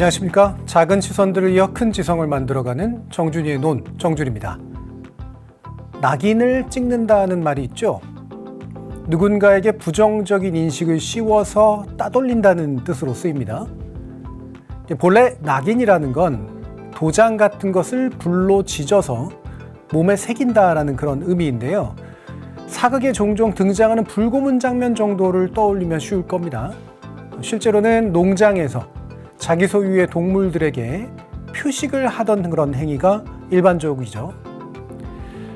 안녕하십니까. 작은 시선들을 이어 큰 지성을 만들어가는 정준이의 논, 정준입니다. 낙인을 찍는다는 말이 있죠. 누군가에게 부정적인 인식을 씌워서 따돌린다는 뜻으로 쓰입니다. 본래 낙인이라는 건 도장 같은 것을 불로 지져서 몸에 새긴다라는 그런 의미인데요. 사극에 종종 등장하는 불고문 장면 정도를 떠올리면 쉬울 겁니다. 실제로는 농장에서 자기 소유의 동물들에게 표식을 하던 그런 행위가 일반적이죠.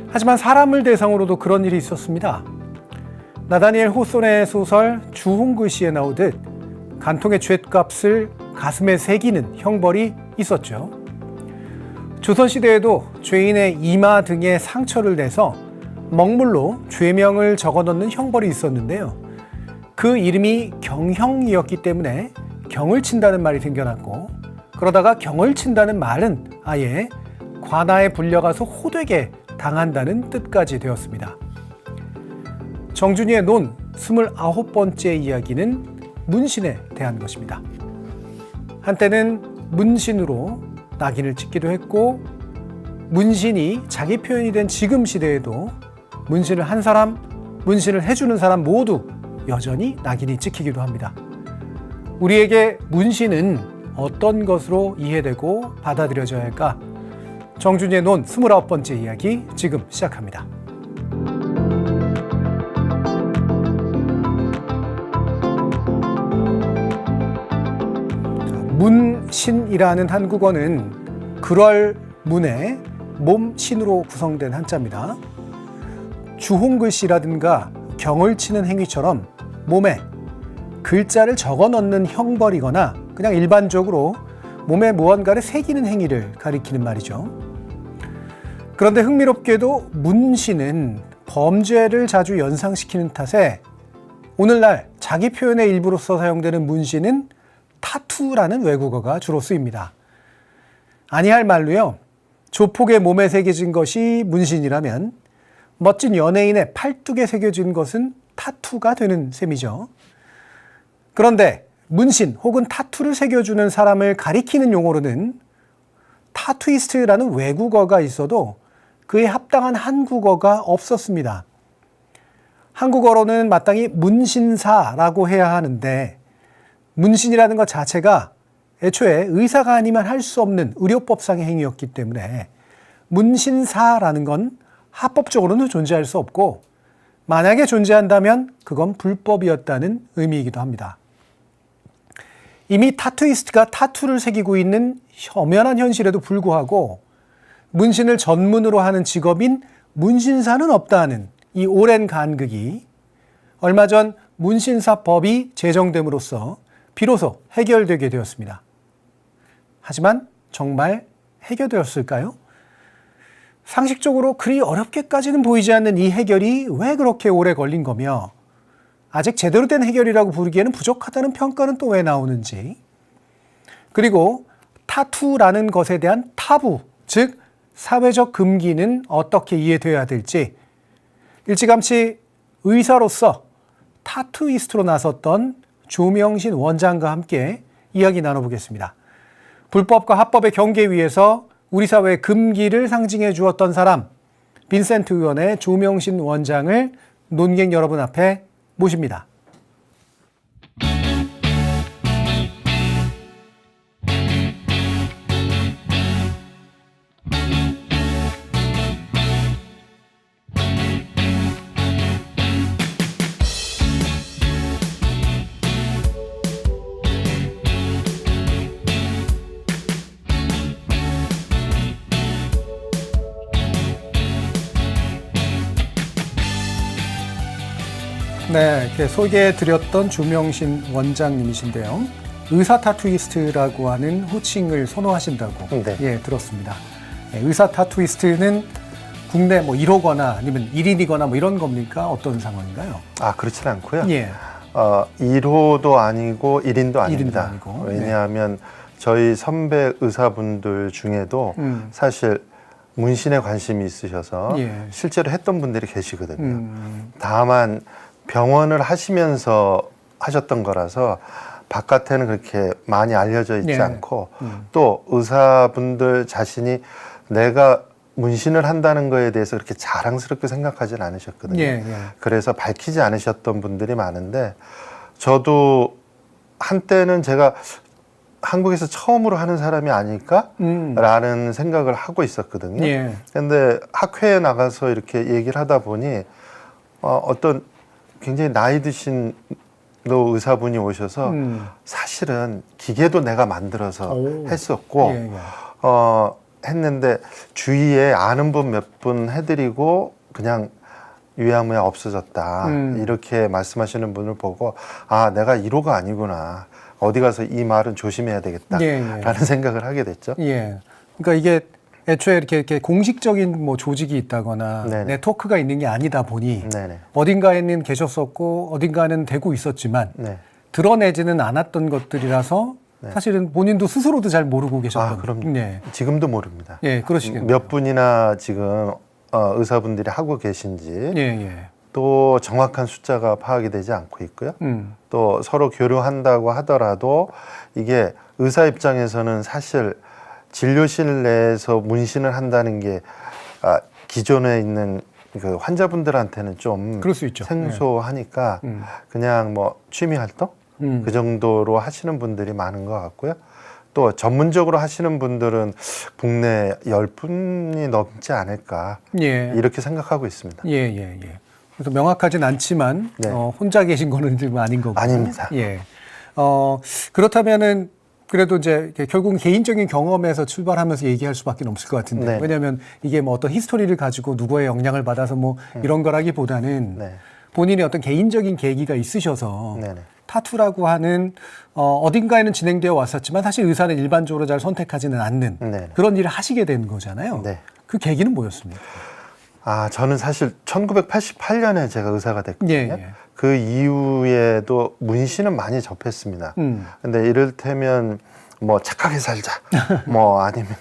하지만 사람을 대상으로도 그런 일이 있었습니다. 나다니엘 호손의 소설 주홍글씨에 나오듯 간통의 죗값을 가슴에 새기는 형벌이 있었죠. 조선시대에도 죄인의 이마 등에 상처를 내서 먹물로 죄명을 적어넣는 형벌이 있었는데요. 그 이름이 경형이었기 때문에 경을 친다는 말이 생겨났고, 그러다가 경을 친다는 말은 아예 관아에 불려가서 호되게 당한다는 뜻까지 되었습니다. 정준이의 논 29번째 이야기는 문신에 대한 것입니다. 한때는 문신으로 낙인을 찍기도 했고, 문신이 자기 표현이 된 지금 시대에도 문신을 한 사람, 문신을 해주는 사람 모두 여전히 낙인이 찍히기도 합니다. 우리에게 문신은 어떤 것으로 이해되고 받아들여져야 할까? 정준이의 논 29번째 이야기 지금 시작합니다. 문신이라는 한국어는 그럴 문의 몸신으로 구성된 한자입니다. 주홍글씨라든가 경을 치는 행위처럼 몸에 글자를 적어 넣는 형벌이거나 그냥 일반적으로 몸에 무언가를 새기는 행위를 가리키는 말이죠. 그런데 흥미롭게도 문신은 범죄를 자주 연상시키는 탓에 오늘날 자기 표현의 일부로서 사용되는 문신은 타투라는 외국어가 주로 쓰입니다. 아니할 말로요. 조폭의 몸에 새겨진 것이 문신이라면 멋진 연예인의 팔뚝에 새겨진 것은 타투가 되는 셈이죠. 그런데 문신 혹은 타투를 새겨주는 사람을 가리키는 용어로는 타투이스트라는 외국어가 있어도 그에 합당한 한국어가 없었습니다. 한국어로는 마땅히 문신사라고 해야 하는데 문신이라는 것 자체가 애초에 의사가 아니면 할 수 없는 의료법상의 행위였기 때문에 문신사라는 건 합법적으로는 존재할 수 없고, 만약에 존재한다면 그건 불법이었다는 의미이기도 합니다. 이미 타투이스트가 타투를 새기고 있는 엄연한 현실에도 불구하고 문신을 전문으로 하는 직업인 문신사는 없다는 이 오랜 간극이 얼마 전 문신사법이 제정됨으로써 비로소 해결되게 되었습니다. 하지만 정말 해결되었을까요? 상식적으로 그리 어렵게까지는 보이지 않는 이 해결이 왜 그렇게 오래 걸린 거며, 아직 제대로 된 해결이라고 부르기에는 부족하다는 평가는 또 왜 나오는지, 그리고 타투라는 것에 대한 타부, 즉 사회적 금기는 어떻게 이해되어야 될지 일찌감치 의사로서 타투이스트로 나섰던 조명신 원장과 함께 이야기 나눠보겠습니다. 불법과 합법의 경계 위에서 우리 사회의 금기를 상징해 주었던 사람, 빈센트 의원의 조명신 원장을 논객 여러분 앞에 모십니다. 네, 이렇게 소개해드렸던 조명신 원장님이신데요. 의사 타투이스트라고 하는 호칭을 선호하신다고 네. 들었습니다. 네, 의사 타투이스트는 국내 1호거나 아니면 1인이거나 이런 겁니까? 어떤 상황인가요? 그렇진 않고요. 예. 1호도 아니고 1인도 아닙니다. 1인도 아니고. 왜냐하면 네. 저희 선배 의사분들 중에도 사실 문신에 관심이 있으셔서 예. 실제로 했던 분들이 계시거든요. 다만 병원을 하시면서 하셨던 거라서 바깥에는 그렇게 많이 알려져 있지 예. 않고 또 의사분들 자신이 내가 문신을 한다는 거에 대해서 그렇게 자랑스럽게 생각하진 않으셨거든요. 예, 예. 그래서 밝히지 않으셨던 분들이 많은데 저도 한때는 제가 한국에서 처음으로 하는 사람이 아닐까라는 생각을 하고 있었거든요. 예. 근데 학회에 나가서 이렇게 얘기를 하다 보니 어떤 굉장히 나이 드신 의사분이 오셔서 사실은 기계도 내가 만들어서 오. 했었고 예, 예. 했는데 주위에 아는 분 몇 분 해드리고 그냥 유야무야 없어졌다 이렇게 말씀하시는 분을 보고 아 내가 1호가 아니구나 어디 가서 이 말은 조심해야 되겠다라는 예, 예. 생각을 하게 됐죠. 예. 그러니까 이게 애초에 이렇게 공식적인 뭐 조직이 있다거나 네네. 네트워크가 있는 게 아니다 보니 네네. 어딘가에는 계셨었고 어딘가는 되고 있었지만 네. 드러내지는 않았던 것들이라서 사실은 본인도 스스로도 잘 모르고 계셨던. 아 그럼 네. 지금도 모릅니다. 예, 그러시겠네요. 몇 분이나 지금 의사분들이 하고 계신지 예, 예. 또 정확한 숫자가 파악이 되지 않고 있고요. 또 서로 교류한다고 하더라도 이게 의사 입장에서는 사실 진료실 내에서 문신을 한다는 게 기존에 있는 그 환자분들한테는 좀 그럴 수 있죠. 생소하니까 그냥 뭐 취미 활동 그 정도로 하시는 분들이 많은 것 같고요. 또 전문적으로 하시는 분들은 국내 10분이 넘지 않을까 예. 이렇게 생각하고 있습니다. 예, 예, 예. 그래서 명확하진 않지만 네. 혼자 계신 거는 좀 아닌 거고. 아닙니다. 예. 그렇다면은 그래도 이제 결국은 개인적인 경험에서 출발하면서 얘기할 수밖에 없을 것 같은데. 네. 왜냐하면 이게 뭐 어떤 히스토리를 가지고 누구의 영향을 받아서 뭐 이런 거라기보다는 네. 본인의 어떤 개인적인 계기가 있으셔서 네네. 타투라고 하는 어딘가에는 진행되어 왔었지만 사실 의사는 일반적으로 잘 선택하지는 않는 네. 그런 일을 하시게 된 거잖아요. 네. 그 계기는 뭐였습니까? 저는 사실 1988년에 제가 의사가 됐거든요. 예, 예. 그 이후에도 문신은 많이 접했습니다. 근데 이를테면 뭐 착하게 살자, 뭐 아니면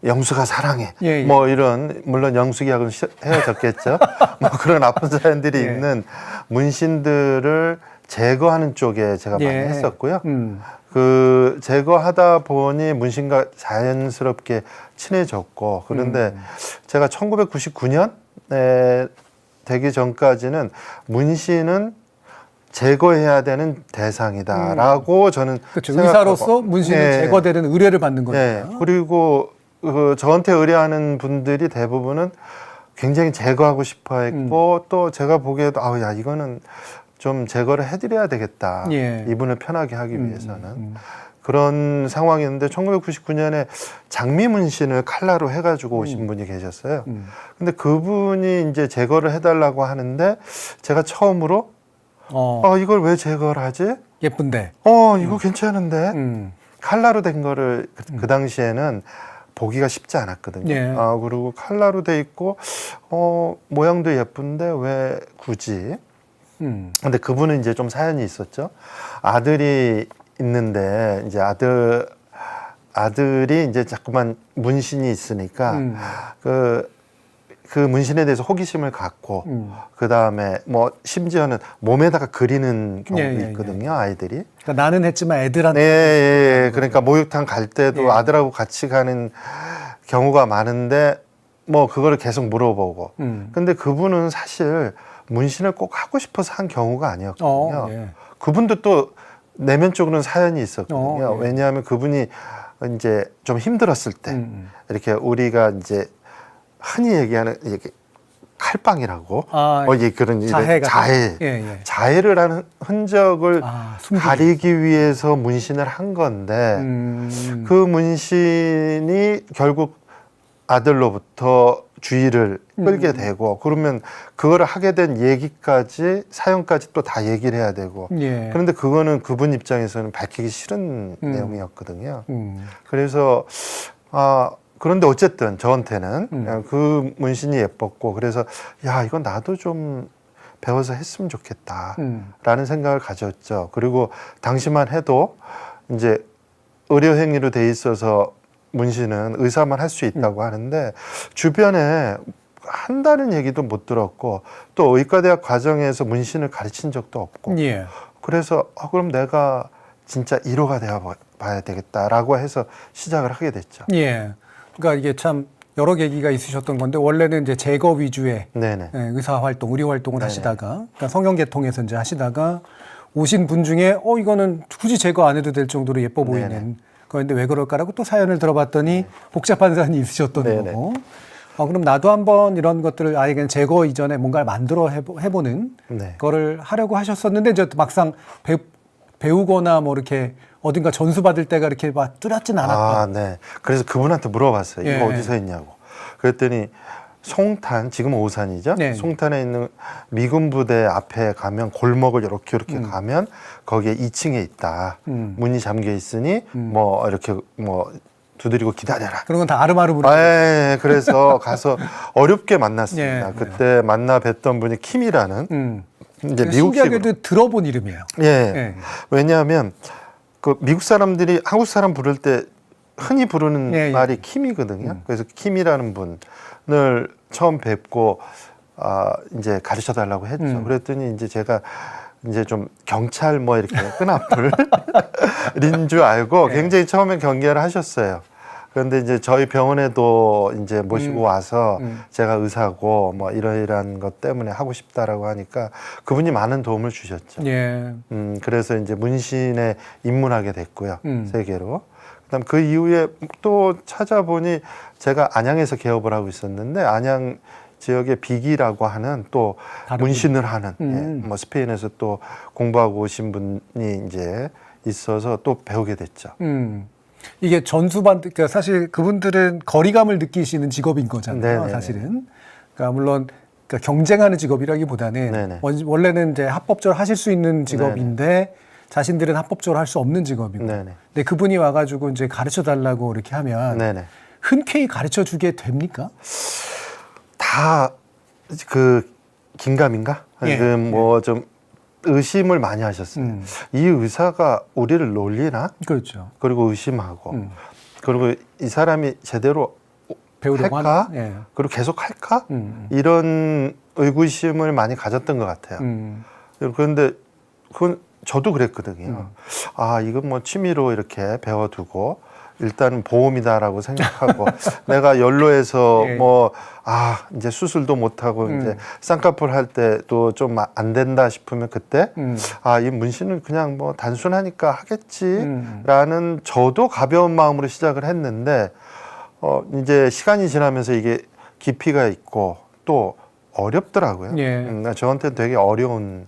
영수가 사랑해, 예, 예. 뭐 이런 물론 영숙이하고는 헤어졌겠죠. 뭐 그런 아픈 사연들이 예. 있는 문신들을 제거하는 쪽에 제가 많이 예. 했었고요. 그 제거하다 보니 문신과 자연스럽게 친해졌고 그런데 제가 1999년에 되기 전까지는 문신은 제거해야 되는 대상이다라고 저는 그렇죠. 생각하고. 의사로서 문신이 네. 제거되는 의뢰를 받는 거니까. 네. 그리고 저한테 의뢰하는 분들이 대부분은 굉장히 제거하고 싶어 했고 또 제가 보기에도 야 이거는 좀 제거를 해드려야 되겠다. 예. 이분을 편하게 하기 위해서는. 그런 상황이었는데 1999년에 장미 문신을 칼라로 해가지고 오신 분이 계셨어요. 근데 그분이 이제 제거를 해달라고 하는데 제가 처음으로 이걸 왜 제거를 하지? 예쁜데. 이거 괜찮은데? 칼라로 된 거를 그 당시에는 보기가 쉽지 않았거든요. 예. 그리고 칼라로 돼 있고 모양도 예쁜데 왜 굳이? 근데 그분은 이제 좀 사연이 있었죠. 아들이 있는데 이제 아들이 이제 자꾸만 문신이 있으니까 그 문신에 대해서 호기심을 갖고 그 다음에 뭐 심지어는 몸에다가 그리는 경우도 있거든요. 아이들이. 그러니까 나는 했지만 애들한테. 네, 그러니까 목욕탕 갈 때도 아들하고 같이 가는 경우가 많은데 뭐 그거를 계속 물어보고. 근데 그분은 사실 문신을 꼭 하고 싶어서 한 경우가 아니었거든요. 예. 그분도 또 내면적으로는 사연이 있었거든요. 예. 왜냐하면 그분이 이제 좀 힘들었을 때 이렇게 우리가 이제 흔히 얘기하는 이렇게 칼빵이라고 그런 자해를 하는 흔적을 가리기 위해서 문신을 한 건데 그 문신이 결국 아들로부터 주의를 끌게 되고 그러면 그거를 하게 된 얘기까지 사연까지 또 다 얘기를 해야 되고 그런데 그거는 그분 입장에서는 밝히기 싫은 내용이었거든요. 그래서 그런데 어쨌든 저한테는 그 문신이 예뻤고 그래서 이건 나도 좀 배워서 했으면 좋겠다라는 생각을 가졌죠. 그리고 당시만 해도 이제 의료행위로 돼 있어서 문신은 의사만 할 수 있다고 하는데 주변에 한다는 얘기도 못 들었고 또 의과대학 과정에서 문신을 가르친 적도 없고 그래서 그럼 내가 진짜 1호가 되어 봐야 되겠다라고 해서 시작을 하게 됐죠. 예. 그러니까 이게 참 여러 계기가 있으셨던 건데 원래는 이제 제거 위주의 의사 활동, 의료 활동을 하시다가 그러니까 성형 개통에서 이제 하시다가 오신 분 중에 이거는 굳이 제거 안 해도 될 정도로 예뻐 보이는 그런데 왜 그럴까라고 또 사연을 들어봤더니 복잡한 사연이 있으셨던 거고. 그럼 나도 한번 이런 것들을 아예 그냥 제거 이전에 뭔가를 만들어 해보는 거를 하려고 하셨었는데 이제 막상 배우거나 뭐 이렇게 어딘가 전수 받을 때가 이렇게 막 뚜렷진 않았던. 그래서 그분한테 물어봤어요. 이거 어디서 했냐고. 그랬더니 송탄, 지금 오산이죠. 송탄에 있는 미군 부대 앞에 가면 골목을 이렇게 가면 거기에 2층에 있다. 문이 잠겨 있으니 뭐 이렇게 뭐 두드리고 기다려라. 그런 건 다 아름아름으로. 그래서 가서 어렵게 만났습니다. 그때 만나 뵀던 분이 킴이라는 이제 미국식으로 들어본 이름이에요. 왜냐하면 그 미국 사람들이 한국 사람 부를 때 흔히 부르는 말이 킴이거든요. 그래서 킴이라는 분을 처음 뵙고 이제 가르쳐 달라고 했죠. 그랬더니 이제 제가 이제 좀 경찰 뭐 이렇게 끈앞을인 줄 알고 굉장히 처음에 경계를 하셨어요. 그런데 이제 저희 병원에도 이제 모시고 와서 제가 의사고 뭐 이러이러한 것 때문에 하고 싶다라고 하니까 그분이 많은 도움을 주셨죠. 그래서 이제 문신에 입문하게 됐고요. 세계로. 그다음 그 이후에 또 찾아보니 제가 안양에서 개업을 하고 있었는데 안양 지역에 비기라고 하는 또 문신을 하는 뭐 스페인에서 또 공부하고 오신 분이 이제 있어서 또 배우게 됐죠. 이게 그러니까 사실 그분들은 거리감을 느끼시는 직업인 거잖아요. 사실은. 그러니까 물론 그러니까 경쟁하는 직업이라기보다는 원래는 이제 합법적으로 하실 수 있는 직업인데 자신들은 합법적으로 할 수 없는 직업이고. 근데 그분이 와가지고 이제 가르쳐 달라고 이렇게 하면 흔쾌히 가르쳐 주게 됩니까? 다 그 긴가민가? 뭐 좀 의심을 많이 하셨어요. 이 의사가 우리를 놀리나? 그렇죠. 그리고 의심하고 그리고 이 사람이 제대로 배우려고 할까? 그리고 계속 할까? 이런 의구심을 많이 가졌던 것 같아요. 그런데 그건 저도 그랬거든요. 이건 뭐 취미로 이렇게 배워두고 일단은 보험이다라고 생각하고 내가 연로해서 이제 수술도 못하고 이제 쌍꺼풀 할 때도 좀 안 된다 싶으면 그때 이 문신은 그냥 뭐 단순하니까 하겠지라는 저도 가벼운 마음으로 시작을 했는데 이제 시간이 지나면서 이게 깊이가 있고 또 어렵더라고요. 저한테는 되게 어려운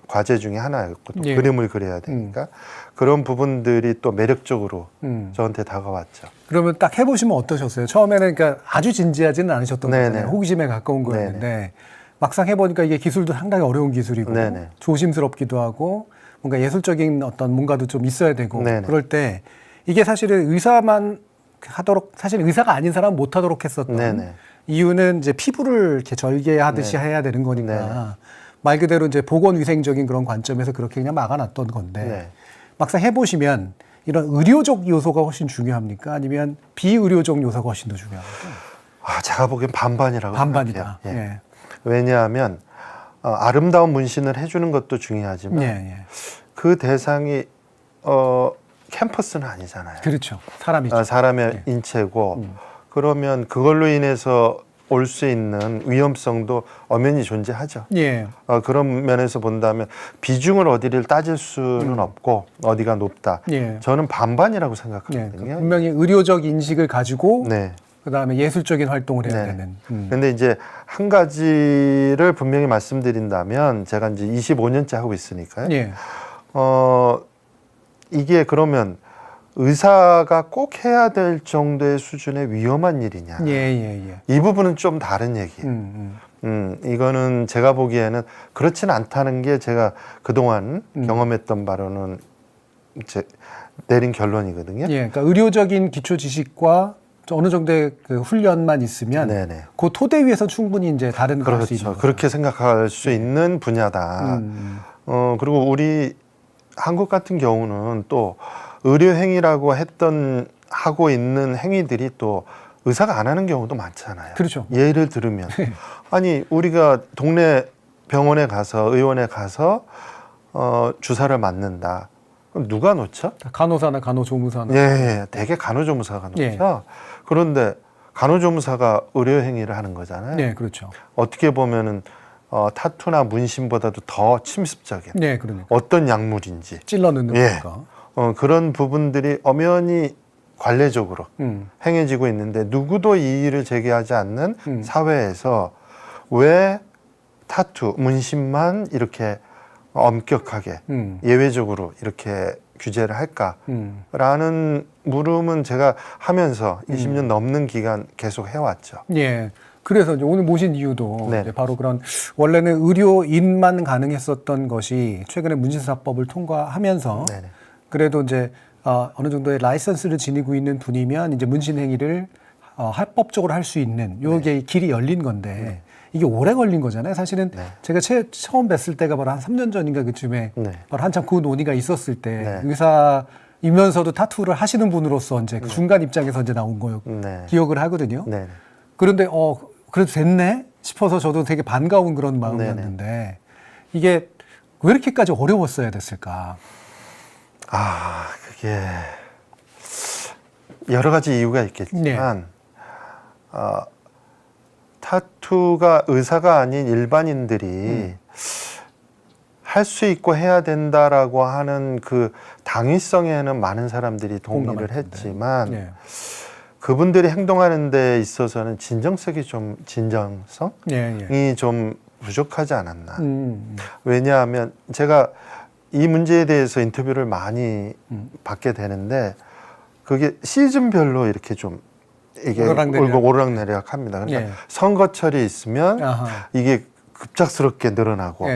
과제 중에 하나였고 또 그림을 그려야 되니까 그런 부분들이 또 매력적으로 저한테 다가왔죠. 그러면 딱 해보시면 어떠셨어요? 처음에는 그러니까 아주 진지하지는 않으셨던 거잖아요. 호기심에 가까운 거였는데 막상 해보니까 이게 기술도 상당히 어려운 기술이고 조심스럽기도 하고 뭔가 예술적인 어떤 뭔가도 좀 있어야 되고 그럴 때 이게 사실은 의사만 하도록 사실 의사가 아닌 사람은 못 하도록 했었던 이유는 이제 피부를 이렇게 절개하듯이 해야 되는 거니까 말 그대로 이제 보건위생적인 그런 관점에서 그렇게 그냥 막아놨던 건데 막상 해보시면 이런 의료적 요소가 훨씬 중요합니까? 아니면 비의료적 요소가 훨씬 더 중요합니까? 제가 보기엔 반반이라고 반반이다. 생각해요. 왜냐하면 아름다운 문신을 해주는 것도 중요하지만 그 대상이 캠퍼스는 아니잖아요. 그렇죠. 사람이죠. 사람의 인체고 그러면 그걸로 인해서 올 수 있는 위험성도 엄연히 존재하죠. 그런 면에서 본다면 비중을 어디를 따질 수는 없고 어디가 높다. 저는 반반이라고 생각하거든요. 그러니까 분명히 의료적 인식을 가지고 그다음에 예술적인 활동을 해야 되는. 근데 이제 한 가지를 분명히 말씀드린다면 제가 이제 25년째 하고 있으니까요. 이게 그러면 의사가 꼭 해야 될 정도의 수준의 위험한 일이냐. 이 부분은 좀 다른 얘기예요. 이거는 제가 보기에는 그렇지는 않다는 게 제가 그동안 경험했던 바로는 이제 내린 결론이거든요. 그러니까 의료적인 기초 지식과 어느 정도의 그 훈련만 있으면 그 토대 위에서 충분히 이제 다른 걸 할 수 있는 거죠. 그렇게 생각할 수 있는 분야다. 그리고 우리 한국 같은 경우는 또 의료 행위라고 하고 있는 행위들이 또 의사가 안 하는 경우도 많잖아요. 그렇죠. 예를 들으면 아니 우리가 동네 병원에 가서 의원에 가서 주사를 맞는다. 그럼 누가 놓죠? 간호사나 간호조무사나. 예, 대개 간호조무사가 놓죠. 예. 그런데 간호조무사가 의료행위를 하는 거잖아요. 네, 그렇죠. 어떻게 보면은 타투나 문신보다도 더 침습적인 네, 그러니까. 어떤 약물인지 찔러 넣는 예. 거니까. 그런 부분들이 엄연히 관례적으로 행해지고 있는데 누구도 이의를 제기하지 않는 사회에서 왜 타투, 문신만 이렇게 엄격하게 예외적으로 이렇게 규제를 할까라는 물음은 제가 하면서 20년 넘는 기간 계속 해왔죠. 예. 그래서 이제 오늘 모신 이유도 네. 이제 바로 그런 원래는 의료인만 가능했었던 것이 최근에 문신사법을 통과하면서 네네. 그래도 이제 어느 정도의 라이선스를 지니고 있는 분이면 이제 문신 행위를 합법적으로 할 수 있는 요게 길이 열린 건데 이게 오래 걸린 거잖아요. 사실은 제가 처음 뵀을 때가 바로 한 3년 전인가 그쯤에 바로 한참 그 논의가 있었을 때 의사이면서도 타투를 하시는 분으로서 이제 그 중간 입장에서 이제 나온 거 기억을 하거든요. 그런데 그래도 됐네 싶어서 저도 되게 반가운 그런 마음이었는데 이게 왜 이렇게까지 어려웠어야 됐을까? 그게 여러 가지 이유가 있겠지만 타투가 의사가 아닌 일반인들이 할 수 있고 해야 된다라고 하는 그 당위성에는 많은 사람들이 동의를 했지만 그분들이 행동하는 데 있어서는 진정성이 좀 부족하지 않았나. 왜냐하면 제가 이 문제에 대해서 인터뷰를 많이 받게 되는데 그게 시즌별로 이렇게 좀 이게 오르락내리락 합니다. 그러니까 선거철이 있으면 이게 급작스럽게 늘어나고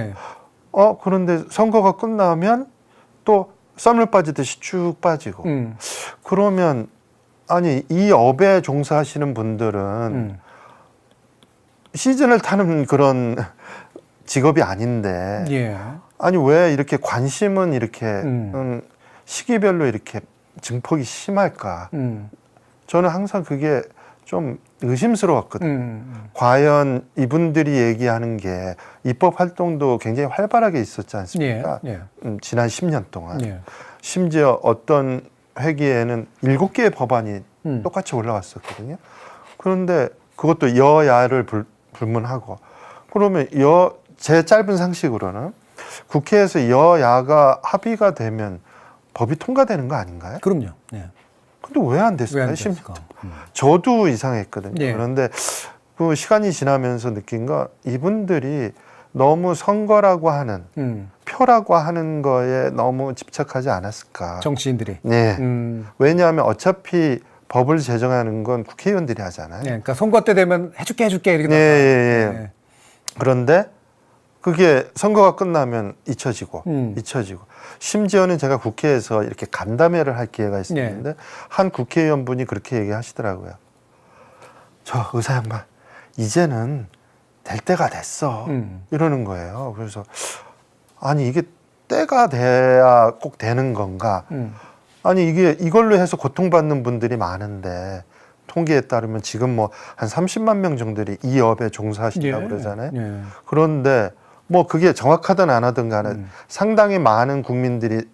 그런데 선거가 끝나면 또 썰물 빠지듯이 쭉 빠지고 그러면 아니 이 업에 종사하시는 분들은 시즌을 타는 그런 직업이 아닌데 아니 왜 이렇게 관심은 이렇게 시기별로 이렇게 증폭이 심할까? 저는 항상 그게 좀 의심스러웠거든요. 과연 이분들이 얘기하는 게 입법 활동도 굉장히 활발하게 있었지 않습니까? 지난 10년 동안. 심지어 어떤 회기에는 7개의 법안이 똑같이 올라왔었거든요. 그런데 그것도 여야를 불문하고 그러면 제 짧은 상식으로는 국회에서 여야가 합의가 되면 법이 통과되는 거 아닌가요? 그럼요. 근데 왜 안 됐을까요? 저도 이상했거든요. 그런데 그 시간이 지나면서 느낀 건 이분들이 너무 선거라고 하는 표라고 하는 거에 너무 집착하지 않았을까. 정치인들이. 왜냐하면 어차피 법을 제정하는 건 국회의원들이 하잖아요. 그러니까 선거 때 되면 해줄게 이렇게. 그런데 그게 선거가 끝나면 잊혀지고 심지어는 제가 국회에서 이렇게 간담회를 할 기회가 있었는데 한 국회의원분이 그렇게 얘기하시더라고요. 저 의사 양반 이제는 될 때가 됐어 이러는 거예요. 그래서 아니 이게 때가 돼야 꼭 되는 건가? 아니 이게 이걸로 해서 고통받는 분들이 많은데 통계에 따르면 지금 뭐 한 30만 명 정도들이 이 업에 종사하신다고 그러잖아요. 그런데 뭐 그게 정확하든 안 하든 간에 상당히 많은 국민들이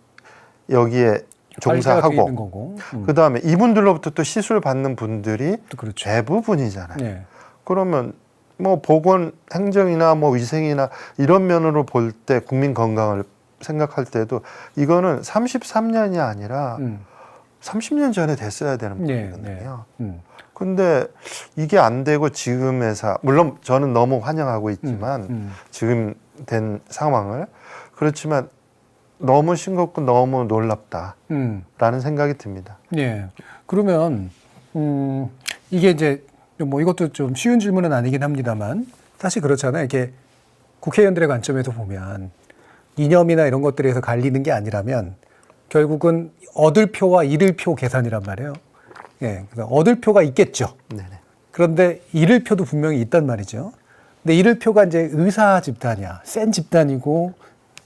여기에 종사하고 그다음에 이분들로부터 또 시술 받는 분들이 대부분이잖아요. 그러면 뭐 보건 행정이나 뭐 위생이나 이런 면으로 볼 때 국민 건강을 생각할 때도 이거는 33년이 아니라 30년 전에 됐어야 되는 부분이거든요. 근데 이게 안 되고 지금 회사 물론 저는 너무 환영하고 있지만 지금 된 상황을 그렇지만 너무 싱겁고 너무 놀랍다라는 생각이 듭니다. 그러면 이게 이제 뭐 이것도 좀 쉬운 질문은 아니긴 합니다만 사실 그렇잖아요. 이렇게 국회의원들의 관점에서 보면 이념이나 이런 것들에서 갈리는 게 아니라면 결국은 얻을 표와 잃을 표 계산이란 말이에요. 그래서 얻을 표가 있겠죠. 그런데 잃을 표도 분명히 있단 말이죠. 근데 잃을 표가 이제 의사 집단이야. 센 집단이고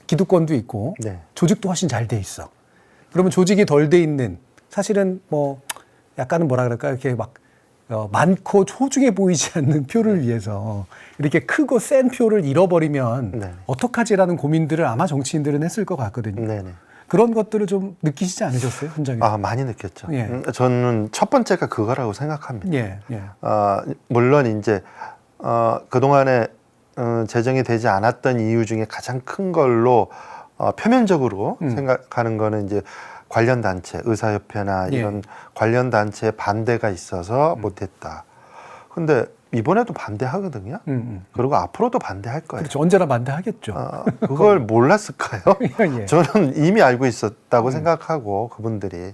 기득권도 있고 조직도 훨씬 잘 돼 있어. 그러면 조직이 덜 돼 있는 사실은 뭐 약간은 뭐라 그럴까 이렇게 막 많고 소중해 보이지 않는 표를 위해서 이렇게 크고 센 표를 잃어버리면 어떡하지라는 고민들을 아마 정치인들은 했을 것 같거든요. 그런 것들을 좀 느끼시지 않으셨어요, 현장에서? 아, 많이 느꼈죠. 저는 첫 번째가 그거라고 생각합니다. 물론 이제 그동안에 제정이 되지 않았던 이유 중에 가장 큰 걸로 표면적으로 생각하는 거는 이제 관련 단체, 의사협회나 이런 관련 단체의 반대가 있어서 못했다. 근데 이번에도 반대하거든요. 그리고 앞으로도 반대할 거예요. 그렇죠. 언제나 반대하겠죠. 그걸 몰랐을까요? 저는 이미 알고 있었다고 생각하고 그분들이.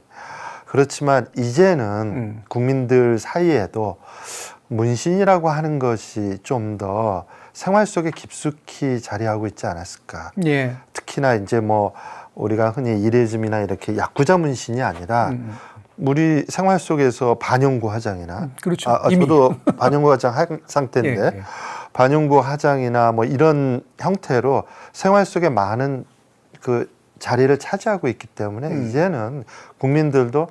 그렇지만 이제는 국민들 사이에도 문신이라고 하는 것이 좀 더 생활 속에 깊숙이 자리하고 있지 않았을까. 특히나 이제 뭐 우리가 흔히 이레즘이나 이렇게 야쿠자 문신이 아니라 우리 생활 속에서 반영구 화장이나 그렇죠. 저도 반영구 화장 한 상태인데 반영구 화장이나 뭐 이런 형태로 생활 속에 많은 그 자리를 차지하고 있기 때문에 이제는 국민들도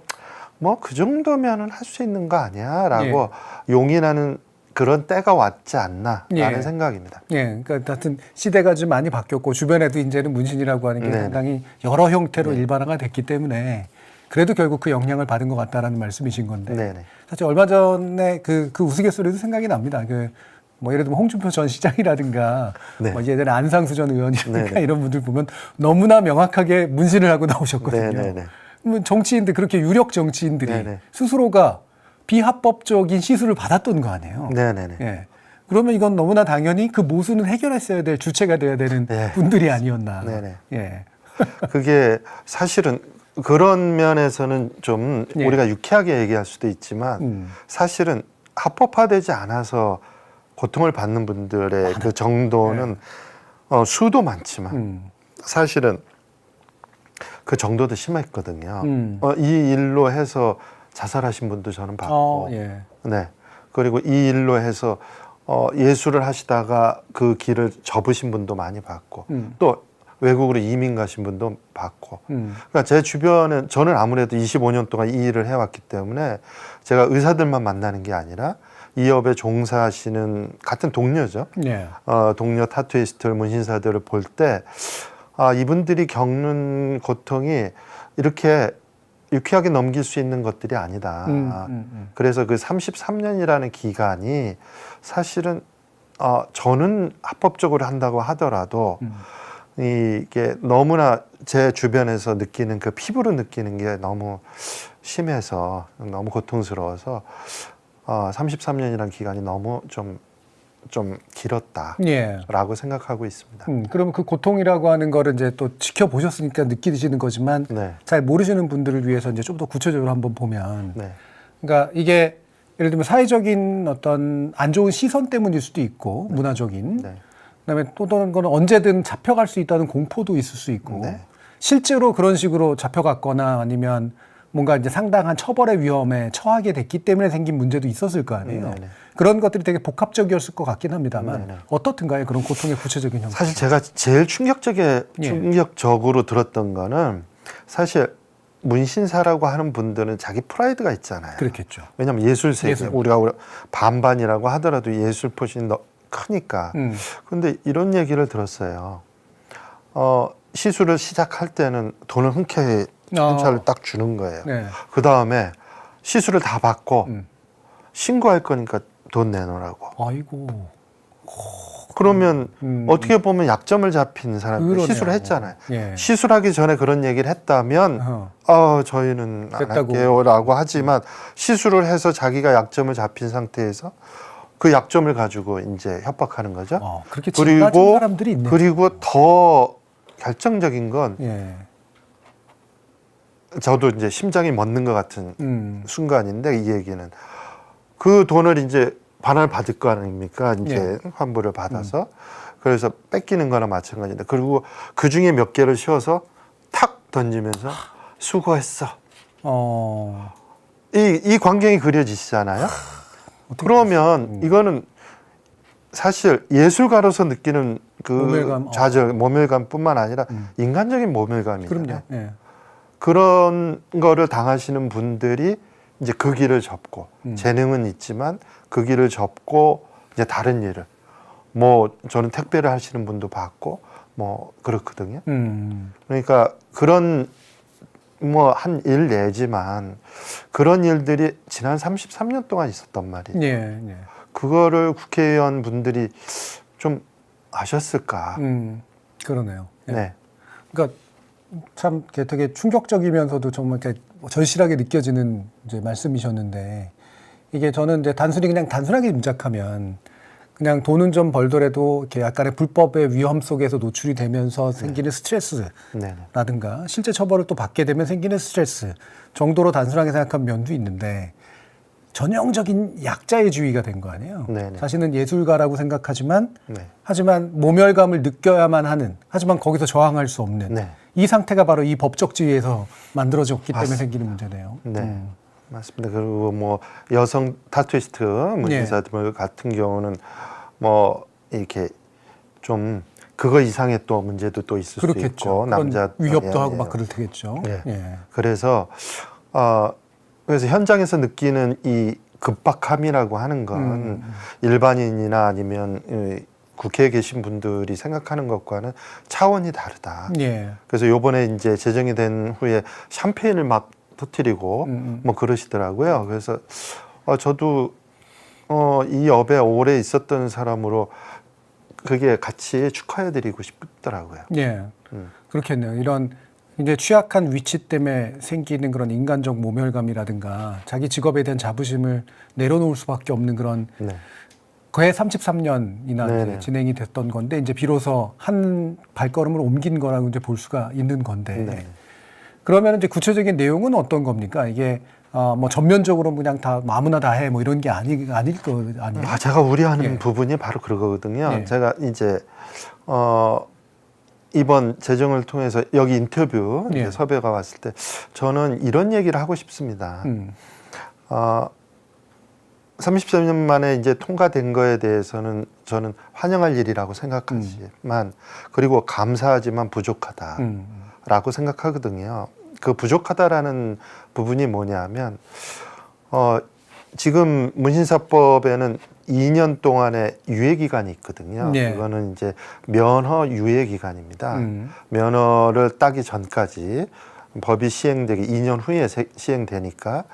뭐 그 정도면은 할 수 있는 거 아니야라고 용인하는 그런 때가 왔지 않나라는 생각입니다. 그러니까 하여튼 시대가 좀 많이 바뀌었고 주변에도 이제는 문신이라고 하는 게 상당히 여러 형태로 일반화가 됐기 때문에 그래도 결국 그 영향을 받은 것 같다라는 말씀이신 건데 사실 얼마 전에 그 우스갯소리도 생각이 납니다. 뭐 예를 들면 홍준표 전 시장이라든가 뭐 예전에 안상수 전 의원이라든가 이런 분들 보면 너무나 명확하게 문신을 하고 나오셨거든요. 정치인들 그렇게 유력 정치인들이 스스로가 비합법적인 시술을 받았던 거 아니에요. 그러면 이건 너무나 당연히 그 모순은 해결했어야 될 주체가 돼야 되는 분들이 아니었나. 그게 사실은 그런 면에서는 좀 우리가 유쾌하게 얘기할 수도 있지만 사실은 합법화되지 않아서 고통을 받는 분들의 그 정도는 수도 많지만 사실은 그 정도도 심했거든요. 이 일로 해서 자살하신 분도 저는 봤고, 그리고 이 일로 해서 예술을 하시다가 그 길을 접으신 분도 많이 봤고, 또 외국으로 이민 가신 분도 봤고, 그러니까 제 주변은 저는 아무래도 25년 동안 이 일을 해왔기 때문에 제가 의사들만 만나는 게 아니라 이 업에 종사하시는 같은 동료죠. 동료 타투이스트 문신사들을 볼 때 이분들이 겪는 고통이 이렇게 유쾌하게 넘길 수 있는 것들이 아니다. 그래서 그 33년이라는 기간이 사실은 저는 합법적으로 한다고 하더라도 이게 너무나 제 주변에서 느끼는 그 피부로 느끼는 게 너무 심해서 너무 고통스러워서 33년이라는 기간이 너무 좀 길었다라고 생각하고 있습니다. 그러면 그 고통이라고 하는 거를 이제 또 지켜보셨으니까 느끼시는 거지만 잘 모르시는 분들을 위해서 이제 좀 더 구체적으로 한번 보면 그러니까 이게 예를 들면 사회적인 어떤 안 좋은 시선 때문일 수도 있고 문화적인 그다음에 또 다른 거는 언제든 잡혀갈 수 있다는 공포도 있을 수 있고 실제로 그런 식으로 잡혀갔거나 아니면 뭔가 이제 상당한 처벌의 위험에 처하게 됐기 때문에 생긴 문제도 있었을 거 아니에요. 그런 것들이 되게 복합적이었을 것 같긴 합니다만 어떻든가요? 그런 고통의 구체적인 형태. 사실 제가 제일 충격적으로 들었던 거는 사실 문신사라고 하는 분들은 자기 프라이드가 있잖아요. 그렇겠죠. 왜냐하면 예술 세계 우리가 반반이라고 하더라도 예술 포진이 크니까. 그런데 이런 얘기를 들었어요. 시술을 시작할 때는 돈을 흔쾌히 현찰을 딱 주는 거예요. 그 다음에 시술을 다 받고 신고할 거니까 돈 내놓으라고. 아이고. 그러면 어떻게 보면 약점을 잡힌 사람이 시술을 했잖아요. 시술하기 전에 그런 얘기를 했다면 저희는 안 할게요 라고 하지만 시술을 해서 자기가 약점을 잡힌 상태에서 그 약점을 가지고 이제 협박하는 거죠. 그렇게 그리고 사람들이 있네요. 그리고 더 결정적인 건 저도 이제 심장이 멎는 것 같은 순간인데 이 얘기는 그 돈을 이제 반환을 받을 거 아닙니까? 이제 환불을 받아서 그래서 뺏기는 거나 마찬가지인데 그리고 그 중에 몇 개를 씌워서 탁 던지면서 수고했어. 이 광경이 그려지시잖아요. 그러면 이거는 사실 예술가로서 느끼는 그 모멸감, 좌절, 모멸감뿐만 아니라 인간적인 모멸감이잖아요. 그런 거를 당하시는 분들이 이제 그 길을 접고 재능은 있지만 그 길을 접고 이제 다른 일을 뭐 저는 택배를 하시는 분도 봤고 뭐 그렇거든요. 그러니까 그런 뭐 한 일 내지만 그런 일들이 지난 33년 동안 있었단 말이에요. 예, 예. 그거를 국회의원 분들이 좀 아셨을까? 그러네요. 예. 네. 그러니까 참 되게 충격적이면서도 정말 이렇게 절실하게 느껴지는 이제 말씀이셨는데, 이게 저는 이제 단순하게 짐작하면 그냥 돈은 좀 벌더라도 이렇게 약간의 불법의 위험 속에서 노출이 되면서 생기는 스트레스라든가 실제 처벌을 또 받게 되면 생기는 스트레스 정도로 단순하게 생각한 면도 있는데, 전형적인 약자의 주의가 된 거 아니에요. 네네. 자신은 예술가라고 생각하지만 네. 하지만 모멸감을 느껴야만 하는, 하지만 거기서 저항할 수 없는 네. 이 상태가 바로 이 법적지위에서 만들어졌기 때문에 맞습니다. 생기는 문제네요. 네. 맞습니다. 그리고 뭐 여성 타투이스트 문신사들 같은 경우는 뭐 이렇게 좀 그거 이상의 또 문제도 또 있을 그렇겠죠. 수 있고 남자 위협도 하고 막 그럴 테겠죠. 예. 예. 그래서 현장에서 느끼는 이 급박함이라고 하는 건 일반인이나 아니면 국회에 계신 분들이 생각하는 것과는 차원이 다르다. 예. 그래서 요번에 이제 제정이 된 후에 샴페인을 막 터뜨리고 뭐 그러시더라고요. 그래서 저도 이 업에 오래 있었던 사람으로 그게 같이 축하해드리고 싶더라고요. 예. 그렇겠네요. 이런 이제 취약한 위치 때문에 생기는 그런 인간적 모멸감이라든가 자기 직업에 대한 자부심을 내려놓을 수밖에 없는 그런 네. 거의 33년이나 네네. 진행이 됐던 건데, 이제 비로소 한 발걸음을 옮긴 거라고 이제 볼 수가 있는 건데, 네. 그러면 이제 구체적인 내용은 어떤 겁니까? 이게 뭐 전면적으로 그냥 다 아무나 다 해 뭐 이런 게 아닐 거 아니에요? 제가 우려하는 예. 부분이 바로 그거거든요. 예. 제가 이제 이번 제정을 통해서 여기 인터뷰 예. 이제 섭외가 왔을 때 저는 이런 얘기를 하고 싶습니다. 33년 만에 이제 통과된 거에 대해서는 저는 환영할 일이라고 생각하지만 그리고 감사하지만 부족하다라고 생각하거든요. 그 부족하다라는 부분이 뭐냐면 지금 문신사법에는 2년 동안의 유예 기간이 있거든요. 네. 그거는 이제 면허 유예 기간입니다. 면허를 따기 전까지 법이 시행되기 2년 후에 시행되니까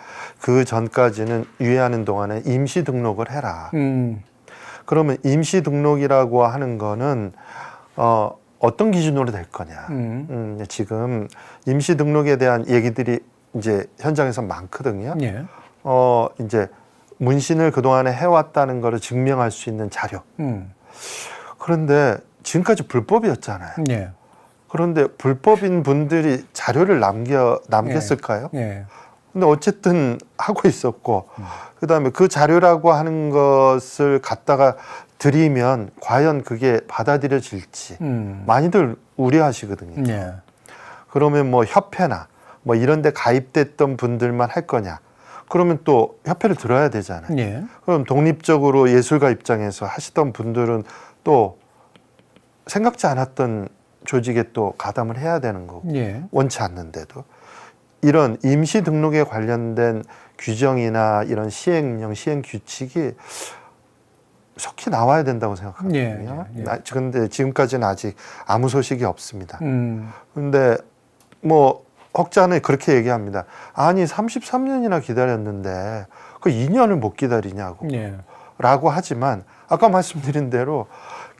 그 전까지는 유예하는 동안에 임시 등록을 해라. 그러면 임시 등록이라고 하는 거는 어떤 기준으로 될 거냐. 지금 임시 등록에 대한 얘기들이 이제 현장에서 많거든요. 예. 이제 문신을 그동안에 해왔다는 거를 증명할 수 있는 자료. 그런데 지금까지 불법이었잖아요. 예. 그런데 불법인 분들이 자료를 남겼을까요? 예. 근데 어쨌든 하고 있었고, 그다음에 그 자료라고 하는 것을 갖다가 드리면 과연 그게 받아들여질지 많이들 우려하시거든요. 예. 그러면 뭐 협회나 뭐 이런 데 가입됐던 분들만 할 거냐? 그러면 또 협회를 들어야 되잖아요. 예. 그럼 독립적으로 예술가 입장에서 하시던 분들은 또 생각지 않았던 조직에 또 가담을 해야 되는 거고, 예. 원치 않는데도 이런 임시 등록에 관련된 규정이나 이런 시행령, 시행 규칙이 속히 나와야 된다고 생각하거든요. 예. 그런데 지금까지는 아직 아무 소식이 없습니다. 그런데 뭐 혹자는 그렇게 얘기합니다. 아니 33년이나 기다렸는데 그 2년을 못 기다리냐고 예. 라고 하지만 아까 말씀드린 대로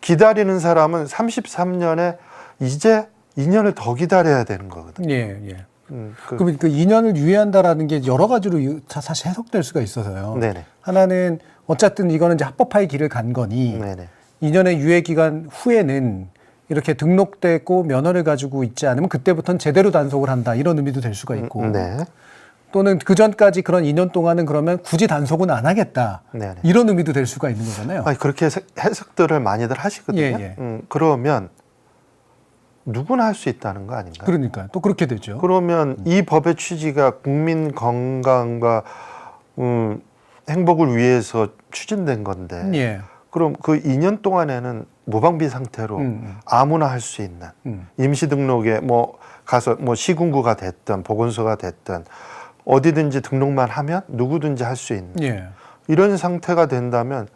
기다리는 사람은 33년에 이제 2년을 더 기다려야 되는 거거든요. 예. 예. 그럼 그 2년을 유예한다라는 게 여러 가지로 사실 해석될 수가 있어서요. 네네. 하나는 어쨌든 이거는 이제 합법화의 길을 간 거니 네네. 2년의 유예 기간 후에는 이렇게 등록되고 면허를 가지고 있지 않으면 그때부터는 제대로 단속을 한다, 이런 의미도 될 수가 있고, 네. 또는 그 전까지 그런 2년 동안은 그러면 굳이 단속은 안 하겠다, 네네. 이런 의미도 될 수가 있는 거잖아요. 아니, 그렇게 해석들을 많이들 하시거든요. 예. 그러면 누구나 할 수 있다는 거 아닌가요? 그러니까 또 그렇게 되죠. 그러면 이 법의 취지가 국민 건강과 행복을 위해서 추진된 건데, 예. 그럼 그 2년 동안에는 무방비 상태로 아무나 할 수 있는 임시 등록에 뭐 가서 뭐 시군구가 됐든 보건소가 됐든 어디든지 등록만 하면 누구든지 할 수 있는 예. 이런 상태가 된다면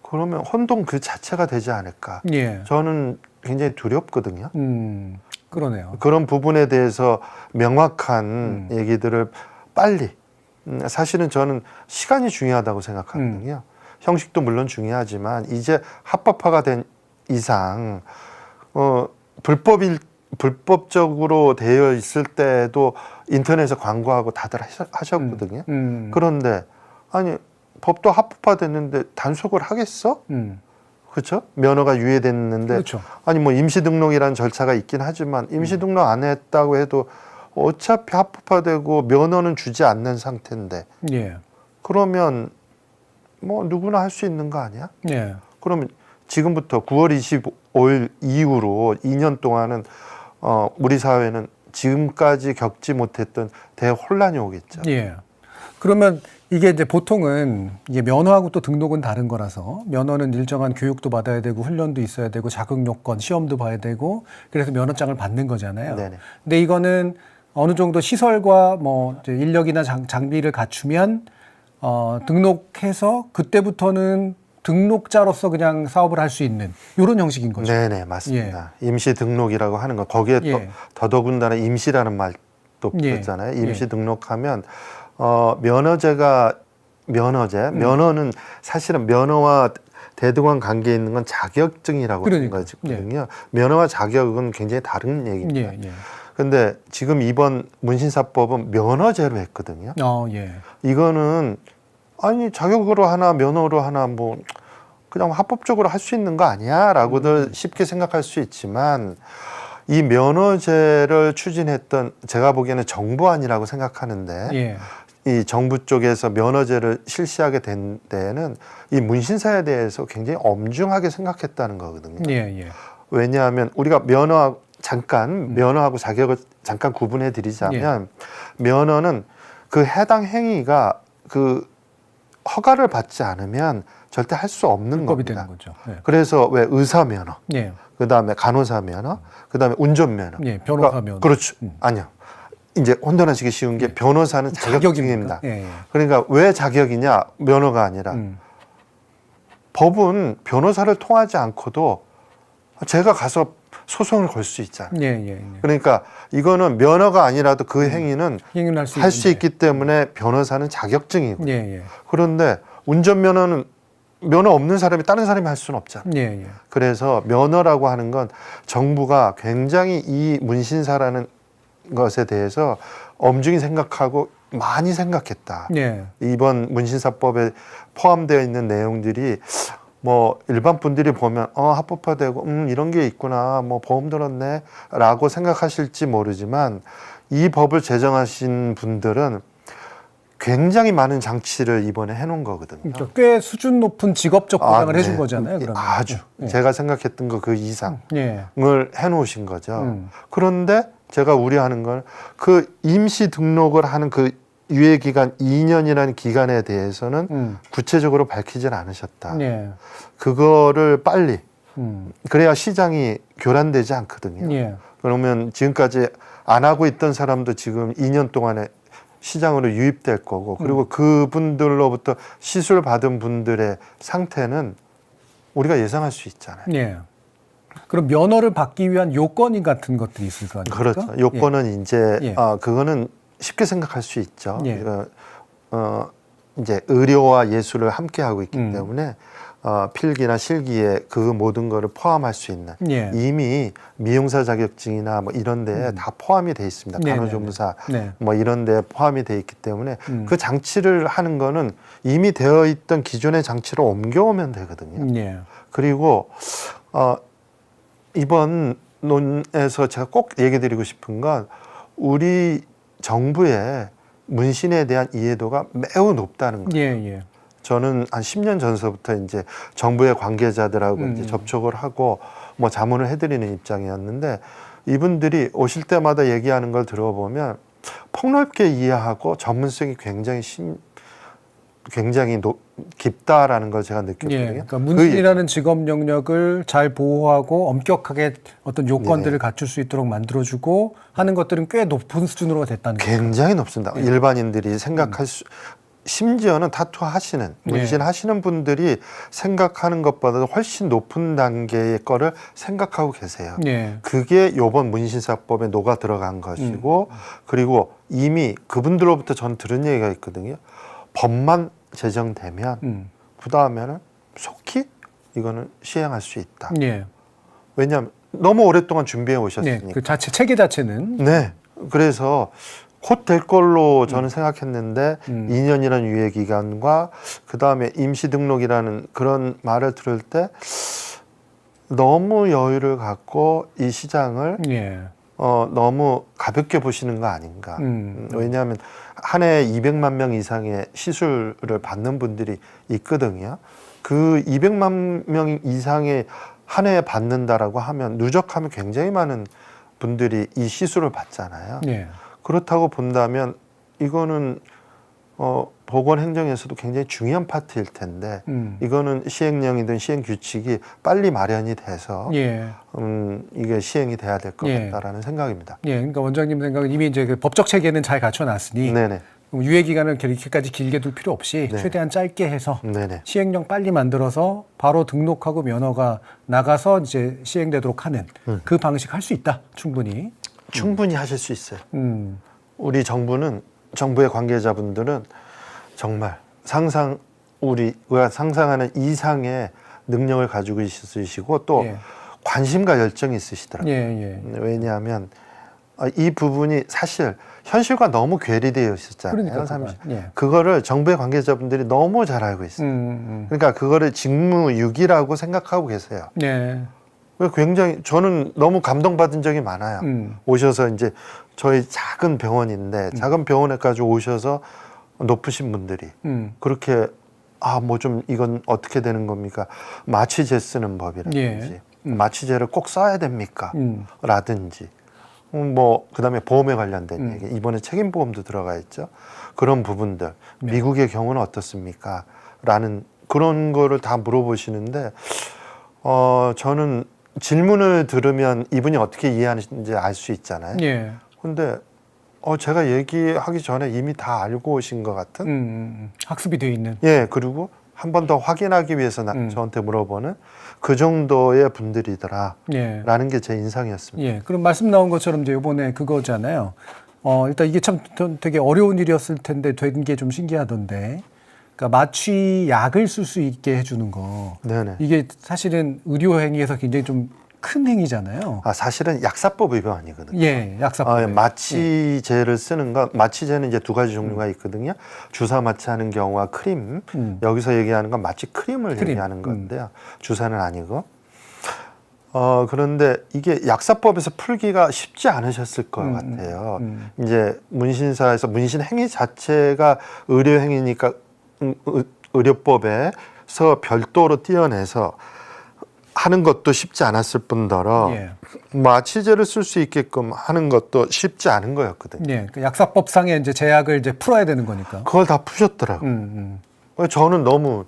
그러면 혼동 그 자체가 되지 않을까. 예. 저는 굉장히 두렵거든요. 그러네요. 그런 부분에 대해서 명확한 얘기들을 빨리 사실은 저는 시간이 중요하다고 생각하거든요. 형식도 물론 중요하지만 이제 합법화가 된 이상 불법적으로 되어 있을 때도 인터넷에 광고하고 다들 하셨거든요. 그런데 아니 법도 합법화됐는데 단속을 하겠어? 그렇죠? 면허가 유예됐는데 그렇죠. 아니 뭐 임시등록이라는 절차가 있긴 하지만 임시등록 안 했다고 해도 어차피 합법화되고 면허는 주지 않는 상태인데 예. 그러면 뭐 누구나 할 수 있는 거 아니야? 예. 그러면 지금부터 9월 25일 이후로 2년 동안은 우리 사회는 지금까지 겪지 못했던 대혼란이 오겠죠. 예. 그러면 이게 이제 보통은 이게 면허하고 또 등록은 다른 거라서 면허는 일정한 교육도 받아야 되고 훈련도 있어야 되고 자격 요건 시험도 봐야 되고 그래서 면허장을 받는 거잖아요. 네네. 근데 이거는 어느 정도 시설과 뭐 이제 인력이나 장비를 갖추면 등록해서 그때부터는 등록자로서 그냥 사업을 할 수 있는 이런 형식인 거죠. 네네, 맞습니다. 임시 등록이라고 하는 거 거기에 또 더더군다나 임시라는 말도 붙었잖아요. 임시 등록하면 면허는 사실은 면허와 대등한 관계에 있는 건 자격증이라고 하는 거거든요. 면허와 자격은 굉장히 다른 얘기입니다. 근데 지금 이번 문신사법은 면허제로 했거든요. 이거는 아니 자격으로 하나 면허로 하나 뭐 그냥 합법적으로 할 수 있는 거 아니야? 라고들 쉽게 생각할 수 있지만 이 면허제를 추진했던 제가 보기에는 정부안이라고 생각하는데 이 정부 쪽에서 면허제를 실시하게 된 데에는 이 문신사에 대해서 굉장히 엄중하게 생각했다는 거거든요. 왜냐하면 우리가 면허하고 자격을 잠깐 구분해 드리자면 면허는 그 해당 행위가 그 허가를 받지 않으면 절대 할 수 없는 겁니다. 되는 거죠. 그래서 왜 의사 면허, 그다음에 간호사 면허, 그다음에 운전 면허, 변호사 면허. 그렇죠. 아니요. 이제 혼돈하시기 쉬운 게 변호사는 자격증입니다. 그러니까 왜 자격이냐? 면허가 아니라 법은 변호사를 통하지 않고도 제가 가서 소송을 걸 수 있잖아요. 그러니까 이거는 면허가 아니라도 그 행위는 할 수 있기 때문에 변호사는 자격증이고 그런데 운전면허는 면허 없는 사람이 다른 사람이 할 수는 없잖아요. 그래서 면허라고 하는 건 정부가 굉장히 이 문신사라는 것에 대해서 엄중히 생각하고 많이 생각했다. 이번 문신사법에 포함되어 있는 내용들이 뭐 일반 분들이 보면 합법화되고 이런 게 있구나 뭐 보험 들었네 라고 생각하실지 모르지만 이 법을 제정하신 분들은 굉장히 많은 장치를 이번에 해놓은 거거든요. 그러니까 꽤 수준 높은 직업적 보장을 해준 거잖아요. 그러면. 아주 제가 생각했던 거 그 이상을 해놓으신 거죠. 그런데 제가 우려하는 건 그 임시 등록을 하는 그 유예 기간 2년이라는 기간에 대해서는 구체적으로 밝히질 않으셨다. 그거를 빨리 그래야 시장이 교란되지 않거든요. 그러면 지금까지 안 하고 있던 사람도 지금 2년 동안에 시장으로 유입될 거고 그리고 그분들로부터 시술 받은 분들의 상태는 우리가 예상할 수 있잖아요. 그럼 면허를 받기 위한 요건 같은 것들이 있을 거 아닙니까? 그렇죠. 요건은 이제 그거는 쉽게 생각할 수 있죠. 이제 의료와 예술을 함께 하고 있기 때문에 필기나 실기에 그 모든 거를 포함할 수 있는 이미 미용사 자격증이나 뭐 이런 데에 다 포함이 돼 있습니다. 간호조무사 뭐 이런 데에 포함이 돼 있기 때문에 그 장치를 하는 거는 이미 되어 있던 기존의 장치로 옮겨오면 되거든요. 그리고 이번 논에서 제가 꼭 얘기 드리고 싶은 건 우리 정부의 문신에 대한 이해도가 매우 높다는 거예요. 저는 한 10년 전서부터 이제 정부의 관계자들하고 이제 접촉을 하고 뭐 자문을 해드리는 입장이었는데 이분들이 오실 때마다 얘기하는 걸 들어보면 폭넓게 이해하고 전문성이 굉장히 깊다라는 걸 제가 느꼈거든요. 그러니까 문신이라는 직업 영역을 잘 보호하고 엄격하게 어떤 요건들을 갖출 수 있도록 만들어주고 하는 것들은 꽤 높은 수준으로 됐다는 거죠. 굉장히 높습니다. 일반인들이 생각할 심지어는 타투 하시는, 문신 하시는 분들이 생각하는 것보다 훨씬 높은 단계의 거를 생각하고 계세요. 그게 요번 문신사법에 녹아 들어간 것이고, 그리고 이미 그분들로부터 전 들은 얘기가 있거든요. 법만 제정되면 그 다음에는 속히 이거는 시행할 수 있다. 왜냐하면 너무 오랫동안 준비해 오셨으니까. 그 자체 체계 자체는. 네. 그래서 곧 될 걸로 저는 생각했는데 2년이라는 유예 기간과 그 다음에 임시 등록이라는 그런 말을 들을 때 너무 여유를 갖고 이 시장을 너무 가볍게 보시는 거 아닌가. 왜냐하면 한 해에 200만 명 이상의 시술을 받는 분들이 있거든요. 그 200만 명 이상의 한 해에 받는다라고 하면 누적하면 굉장히 많은 분들이 이 시술을 받잖아요. 그렇다고 본다면 이거는 보건행정에서도 굉장히 중요한 파트일 텐데 이거는 시행령이든 시행규칙이 빨리 마련이 돼서 이게 시행이 돼야 될 것 같다라는 생각입니다. 그러니까 원장님 생각은 이미 이제 그 법적 체계는 잘 갖춰놨으니 유예 기간을 그렇게까지 길게 둘 필요 없이 최대한 짧게 해서 시행령 빨리 만들어서 바로 등록하고 면허가 나가서 이제 시행되도록 하는 그 방식 할 수 있다. 충분히 하실 수 있어요. 우리 정부의 관계자분들은 정말 우리가 상상하는 이상의 능력을 가지고 있으시고 또 관심과 열정이 있으시더라고요. 왜냐하면 이 부분이 사실 현실과 너무 괴리되어 있었잖아요. 그거를 정부의 관계자분들이 너무 잘 알고 있어요. 그러니까 그거를 직무유기라고 생각하고 계세요. 굉장히 저는 너무 감동받은 적이 많아요. 오셔서 이제 저희 작은 병원인데 작은 병원에까지 오셔서 높으신 분들이 그렇게 뭐 좀 이건 어떻게 되는 겁니까? 마취제 쓰는 법이라든지 마취제를 꼭 써야 됩니까? 라든지 뭐 그다음에 보험에 관련된 얘기, 이번에 책임보험도 들어가 있죠. 그런 부분들 미국의 경우는 어떻습니까? 라는 그런 거를 다 물어보시는데 저는 질문을 들으면 이분이 어떻게 이해하는지 알 수 있잖아요. 근데 제가 얘기하기 전에 이미 다 알고 오신 것 같은 학습이 되어 있는. 그리고 한 번 더 확인하기 위해서 저한테 물어보는 그 정도의 분들이더라 라는 게 제 인상이었습니다. 그럼 말씀 나온 것처럼 이제 이번에 그거잖아요. 일단 이게 참 되게 어려운 일이었을 텐데 된 게 좀 신기하던데, 그러니까 마취약을 쓸 수 있게 해주는 거. 이게 사실은 의료 행위에서 굉장히 좀 큰 행위잖아요. 사실은 약사법 위반이거든요. 약사법. 마취제를 쓰는 건, 마취제는 이제 두 가지 종류가 있거든요. 주사 마취하는 경우와 크림. 여기서 얘기하는 건 마취 크림을 얘기하는 건데요. 주사는 아니고. 그런데 이게 약사법에서 풀기가 쉽지 않으셨을 것 같아요. 이제 문신사에서 문신 행위 자체가 의료 행위니까 의료법에서 별도로 떼어내서 하는 것도 쉽지 않았을 뿐더러 마취제를 쓸 수 있게끔 하는 것도 쉽지 않은 거였거든요. 그 약사법상의 이제 제약을 이제 풀어야 되는 거니까. 그걸 다 푸셨더라고요. 저는 너무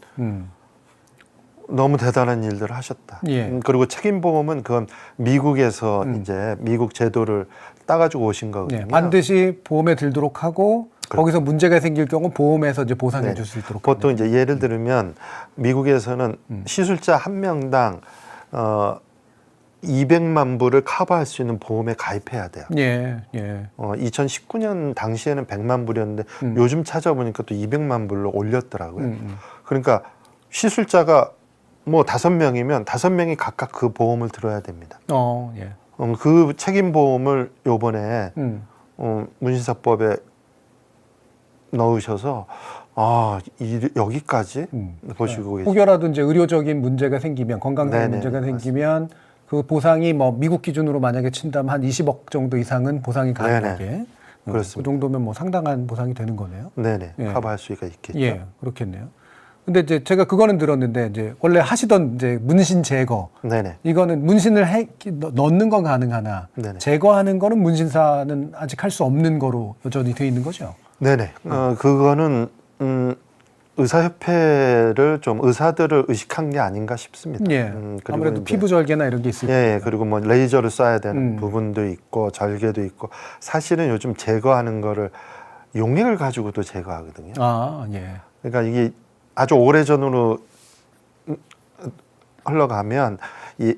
대단한 일들을 하셨다. 그리고 책임보험은 그건 미국에서 이제 미국 제도를 따가지고 오신 거거든요. 반드시 보험에 들도록 하고 거기서 문제가 생길 경우 보험에서 이제 보상해 줄 수 있도록. 보통 이제 예를 들면 미국에서는 시술자 한 명당 200만 불을 커버할 수 있는 보험에 가입해야 돼요. 2019년 당시에는 100만 불이었는데 요즘 찾아보니까 또 200만 불로 올렸더라고요. 그러니까 시술자가 뭐 5명이면 5명이 각각 그 보험을 들어야 됩니다. 그 책임보험을 요번에 문신사법에 넣으셔서 여기까지 보시고 계시죠. 혹여라도 이제 의료적인 문제가 생기면, 건강적인 문제가 생기면 그 보상이 뭐 미국 기준으로 만약에 친다면 한 20억 정도 이상은 보상이 가능하게. 그렇습니다. 그 정도면 뭐 상당한 보상이 되는 거네요. 커버할 수가 있겠죠. 그렇겠네요. 근데 이제 제가 그거는 들었는데, 이제 원래 하시던 이제 문신 제거, 이거는 문신을 넣는 건 가능하나 제거하는 거는 문신사는 아직 할 수 없는 거로 여전히 돼 있는 거죠. 그거는 의사협회를 좀 의사들을 의식한 게 아닌가 싶습니다. 아무래도 피부 절개나 이런 게 있을 거예요. 그리고 뭐 레이저를 쏴야 되는 부분도 있고 절개도 있고, 사실은 요즘 제거하는 거를 용액을 가지고도 제거하거든요. 아, 예. 그러니까 이게 아주 오래전으로 흘러가면 이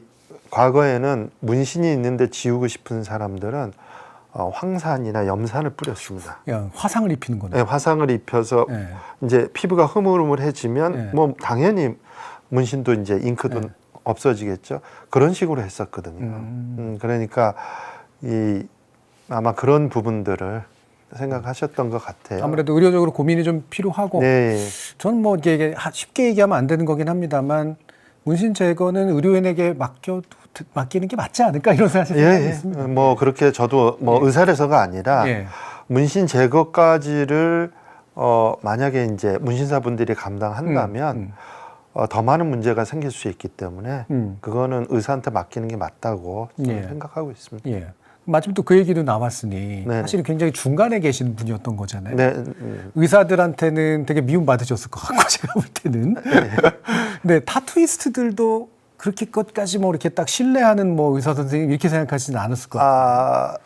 과거에는 문신이 있는데 지우고 싶은 사람들은 황산이나 염산을 뿌렸습니다. 야, 화상을 입히는 거네. 네, 화상을 입혀서 이제 피부가 흐물흐물해지면 뭐 당연히 문신도 이제 잉크도 없어지겠죠. 그런 식으로 했었거든요. 그러니까 아마 그런 부분들을 생각하셨던 것 같아요. 아무래도 의료적으로 고민이 좀 필요하고, 네. 저는 뭐 이게 쉽게 얘기하면 안 되는 거긴 합니다만 문신 제거는 의료인에게 맡기는 게 맞지 않을까 이런 생각이 있습니다. 뭐 그렇게 저도 뭐 의사라서가 아니라 문신 제거까지를 만약에 이제 문신사분들이 감당한다면 더 많은 문제가 생길 수 있기 때문에 그거는 의사한테 맡기는 게 맞다고 생각하고 있습니다. 예. 마침 또 그 얘기도 나왔으니 사실 굉장히 중간에 계신 분이었던 거잖아요. 네. 의사들한테는 되게 미움받으셨을 것 같고 제가 볼 때는. 근데 타투이스트들도 그렇게 끝까지 뭐 이렇게 딱 신뢰하는 뭐 의사 선생님 이렇게 생각하시는 않았을 것 같아요.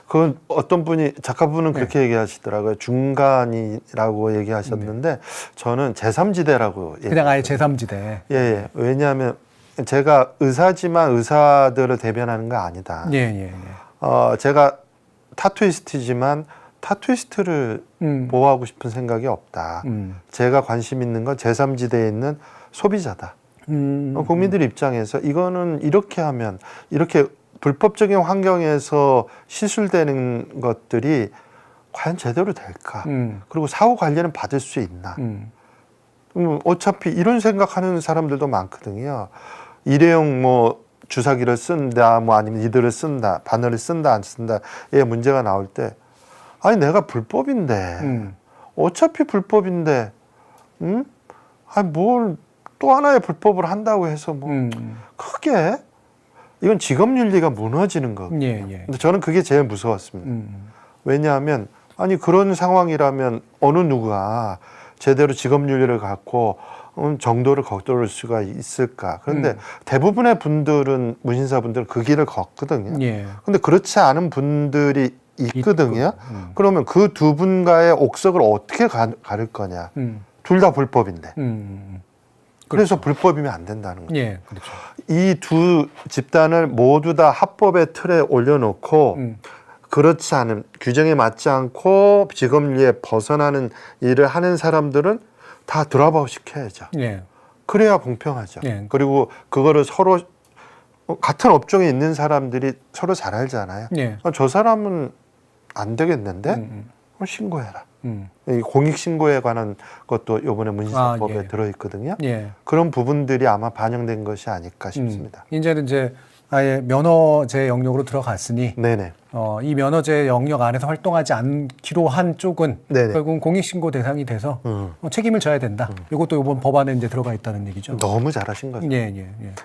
그건 어떤 분이 작가분은 그렇게 얘기하시더라고요. 중간이라고 얘기하셨는데 저는 제3지대라고 그냥 아예 제3지대. 예. 왜냐하면 제가 의사지만 의사들을 대변하는 거 아니다. 제가 타투이스트지만 타투이스트를 보호하고 싶은 생각이 없다. 제가 관심 있는 건 제3지대에 있는 소비자다. 국민들 입장에서 이거는 이렇게 하면 이렇게 불법적인 환경에서 시술되는 것들이 과연 제대로 될까? 그리고 사후 관리는 받을 수 있나? 어차피 이런 생각하는 사람들도 많거든요. 일회용 뭐 주사기를 쓴다, 뭐 아니면 니들을 쓴다, 바늘을 쓴다, 안 쓴다의 문제가 나올 때, 아니 내가 불법인데, 어차피 불법인데, 아니 뭘 또 하나의 불법을 한다고 해서 뭐 크게 이건 직업윤리가 무너지는 거거든요. 근데 저는 그게 제일 무서웠습니다. 왜냐하면 아니 그런 상황이라면 어느 누가 제대로 직업윤리를 갖고 정도를 거둘 수가 있을까? 그런데 대부분의 분들은 문신사분들은 그 길을 걷거든요. 근데 그렇지 않은 분들이 있거든요. 그러면 그 두 분과의 옥석을 어떻게 가를 거냐? 둘 다 불법인데. 그래서 불법이면 안 된다는 거죠. 그렇죠. 이 두 집단을 모두 다 합법의 틀에 올려놓고 그렇지 않은 규정에 맞지 않고 직업윤리에 벗어나는 일을 하는 사람들은 다 드랍아웃 시켜야죠. 그래야 공평하죠. 그리고 그거를 서로 같은 업종에 있는 사람들이 서로 잘 알잖아요. 저 사람은 안 되겠는데 신고해라. 이 공익신고에 관한 것도 이번에 문신사법에 들어있거든요. 그런 부분들이 아마 반영된 것이 아닐까 싶습니다. 이제는 이제 아예 면허제 영역으로 들어갔으니 이 면허제 영역 안에서 활동하지 않기로 한 쪽은 결국은 공익신고 대상이 돼서 책임을 져야 된다. 이것도 이번 법안에 이제 들어가 있다는 얘기죠. 너무 잘하신 거죠.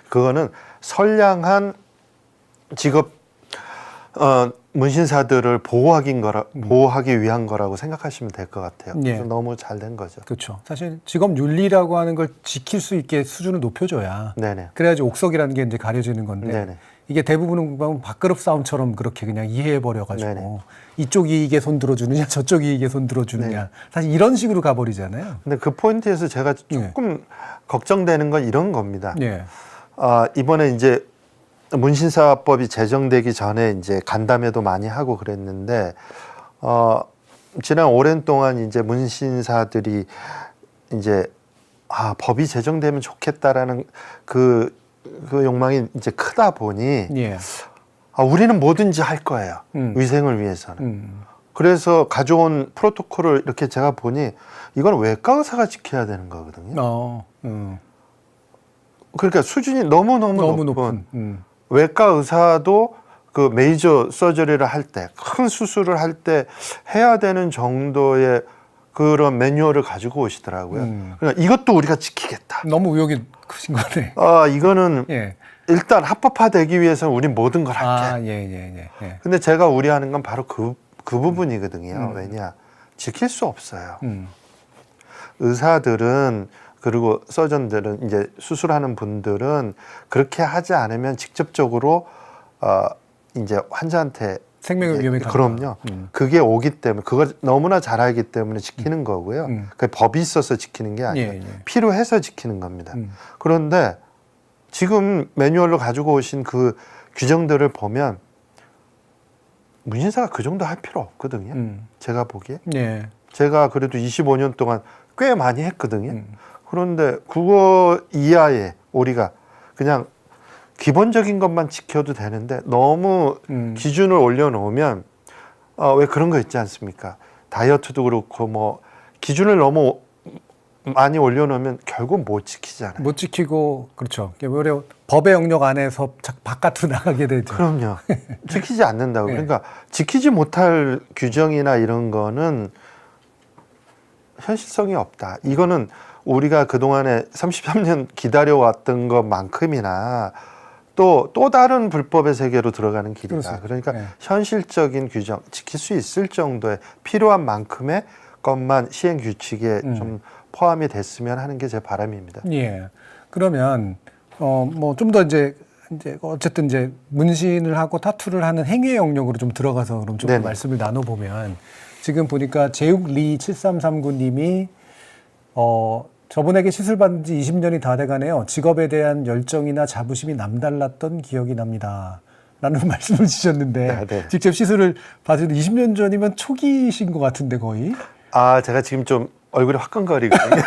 그거는 선량한 직업 문신사들을 보호하기 위한 거라고 생각하시면 될 것 같아요. 너무 잘 된 거죠. 그렇죠. 사실 직업 윤리라고 하는 걸 지킬 수 있게 수준을 높여줘야 그래야지 옥석이라는 게 이제 가려지는 건데 이게 대부분은 보면 밥그릇 싸움처럼 그렇게 그냥 이해해버려가지고 이쪽 이익에 손들어주느냐 저쪽 이익에 손들어주느냐 사실 이런 식으로 가버리잖아요. 근데 그 포인트에서 제가 조금 걱정되는 건 이런 겁니다. 이번에 이제 문신사법이 제정되기 전에 이제 간담회도 많이 하고 그랬는데 지난 오랜 동안 이제 문신사들이 이제 법이 제정되면 좋겠다라는 그 욕망이 이제 크다 보니 우리는 뭐든지 할 거예요. 위생을 위해서는. 그래서 가져온 프로토콜을 이렇게 제가 보니 이건 외과 의사가 지켜야 되는 거거든요. 그러니까 수준이 너무너무 높은 외과 의사도 그 메이저 서저리를 할 때, 큰 수술을 할 때 해야 되는 정도의 그런 매뉴얼을 가지고 오시더라고요. 그러니까 이것도 우리가 지키겠다. 너무 의욕이 크신 거네. 이거는 일단 합법화되기 위해서는 우리 모든 걸 할게. 근데 제가 우려하는 건 바로 그 부분이거든요. 왜냐? 지킬 수 없어요. 의사들은 그리고 서전들은 이제 수술하는 분들은 그렇게 하지 않으면 직접적으로 이제 환자한테 생명의 위험이 그럼요. 그게 오기 때문에 그걸 너무나 잘 알기 때문에 지키는 거고요. 그 법이 있어서 지키는 게 아니에요. 필요해서 지키는 겁니다. 그런데 지금 매뉴얼로 가지고 오신 그 규정들을 보면 문신사가 그 정도 할 필요 없거든요. 제가 보기에. 제가 그래도 25년 동안 꽤 많이 했거든요. 그런데 그거 이하에 우리가 그냥 기본적인 것만 지켜도 되는데 너무 기준을 올려놓으면 왜 그런 거 있지 않습니까? 다이어트도 그렇고 뭐 기준을 너무 많이 올려놓으면 결국 못 지키잖아요. 못 지키고 그렇죠. 오히려 법의 영역 안에서 바깥으로 나가게 되죠. 그럼요. 지키지 않는다고. 그러니까 지키지 못할 규정이나 이런 거는 현실성이 없다. 이거는 우리가 그동안에 33년 기다려왔던 것만큼이나 또 다른 불법의 세계로 들어가는 길이다. 그러니까 현실적인 규정, 지킬 수 있을 정도의 필요한 만큼의 것만 시행 규칙에 좀 포함이 됐으면 하는 게 제 바람입니다. 그러면 뭐 좀 더 이제 어쨌든 이제 문신을 하고 타투를 하는 행위의 영역으로 좀 들어가서 그럼 좀 말씀을 나눠보면 지금 보니까 제욱리 7339님이 저분에게 시술 받은 지 20년이 다 돼가네요. 직업에 대한 열정이나 자부심이 남달랐던 기억이 납니다. 라는 말씀을 주셨는데 직접 시술을 받은 20년 전이면 초기이신 것 같은데 거의. 제가 지금 좀 얼굴이 화끈거리거든요.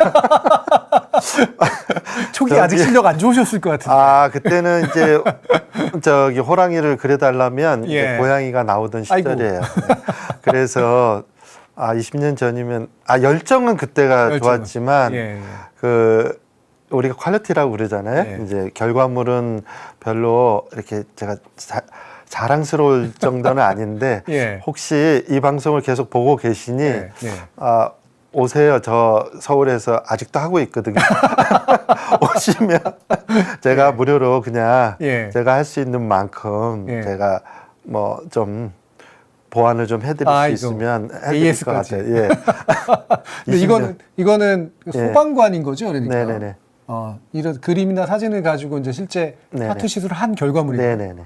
초기 아직 실력 안 좋으셨을 것 같은데. 그때는 이제 저기 호랑이를 그려달라면 이제 고양이가 나오던 시절이에요. 그래서 20년 전이면 열정은 그때가 좋았지만 그 우리가 퀄리티라고 그러잖아요. 이제 결과물은 별로 이렇게 제가 자랑스러울 정도는 아닌데 혹시 이 방송을 계속 보고 계시니 오세요. 저 서울에서 아직도 하고 있거든요. 오시면 제가 무료로 그냥 제가 할 수 있는 만큼 제가 뭐 좀 보완을 좀 해드릴 수 있으면 해드릴 것 같아요. 근데 이거는 소방관인 거죠, 그러니까. 네네네. 이런 그림이나 사진을 가지고 이제 실제 타투 시술을 한 결과물이에요. 네네네.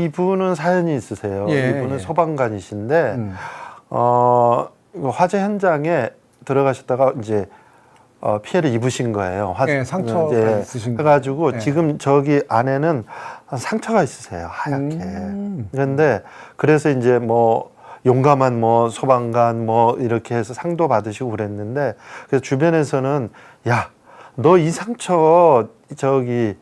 이분은 사연이 있으세요. 이분은 소방관이신데 화재 현장에 들어가셨다가 이제 피해를 입으신 거예요. 상처가 있으신 거예요. 해가지고 지금 저기 안에는 상처가 있으세요. 하얗게. 그런데 그래서 이제 뭐 용감한 뭐 소방관 뭐 이렇게 해서 상도 받으시고 그랬는데 그래서 주변에서는 야, 너 이 상처 저기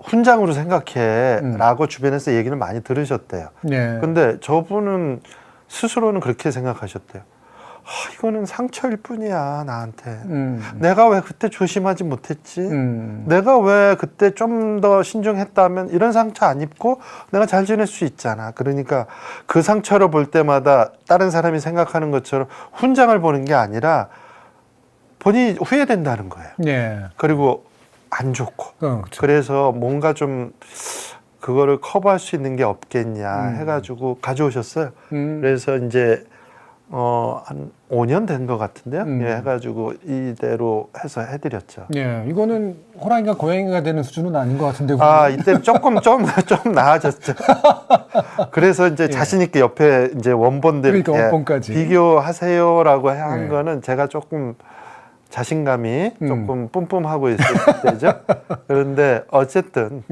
훈장으로 생각해라고 주변에서 얘기를 많이 들으셨대요. 근데 저분은 스스로는 그렇게 생각하셨대요. 이거는 상처일 뿐이야 나한테. 내가 왜 그때 조심하지 못했지? 내가 왜 그때 좀 더 신중했다면 이런 상처 안 입고 내가 잘 지낼 수 있잖아. 그러니까 그 상처를 볼 때마다 다른 사람이 생각하는 것처럼 훈장을 보는 게 아니라 본인이 후회된다는 거예요. 그리고 안 좋고. 그렇죠. 그래서 뭔가 좀 그거를 커버할 수 있는 게 없겠냐 해가지고 가져오셨어요. 그래서 이제 한 5년 된 것 같은데요. 해가지고 이대로 해서 해드렸죠. 이거는 호랑이가 고양이가 되는 수준은 아닌 것 같은데. 이때 조금 좀 나아졌죠. 그래서 이제 자신 있게 옆에 이제 원본들 원본까지 비교하세요라고 한 거는 제가 조금 자신감이 조금 뿜뿜하고 있을 때죠. 그런데 어쨌든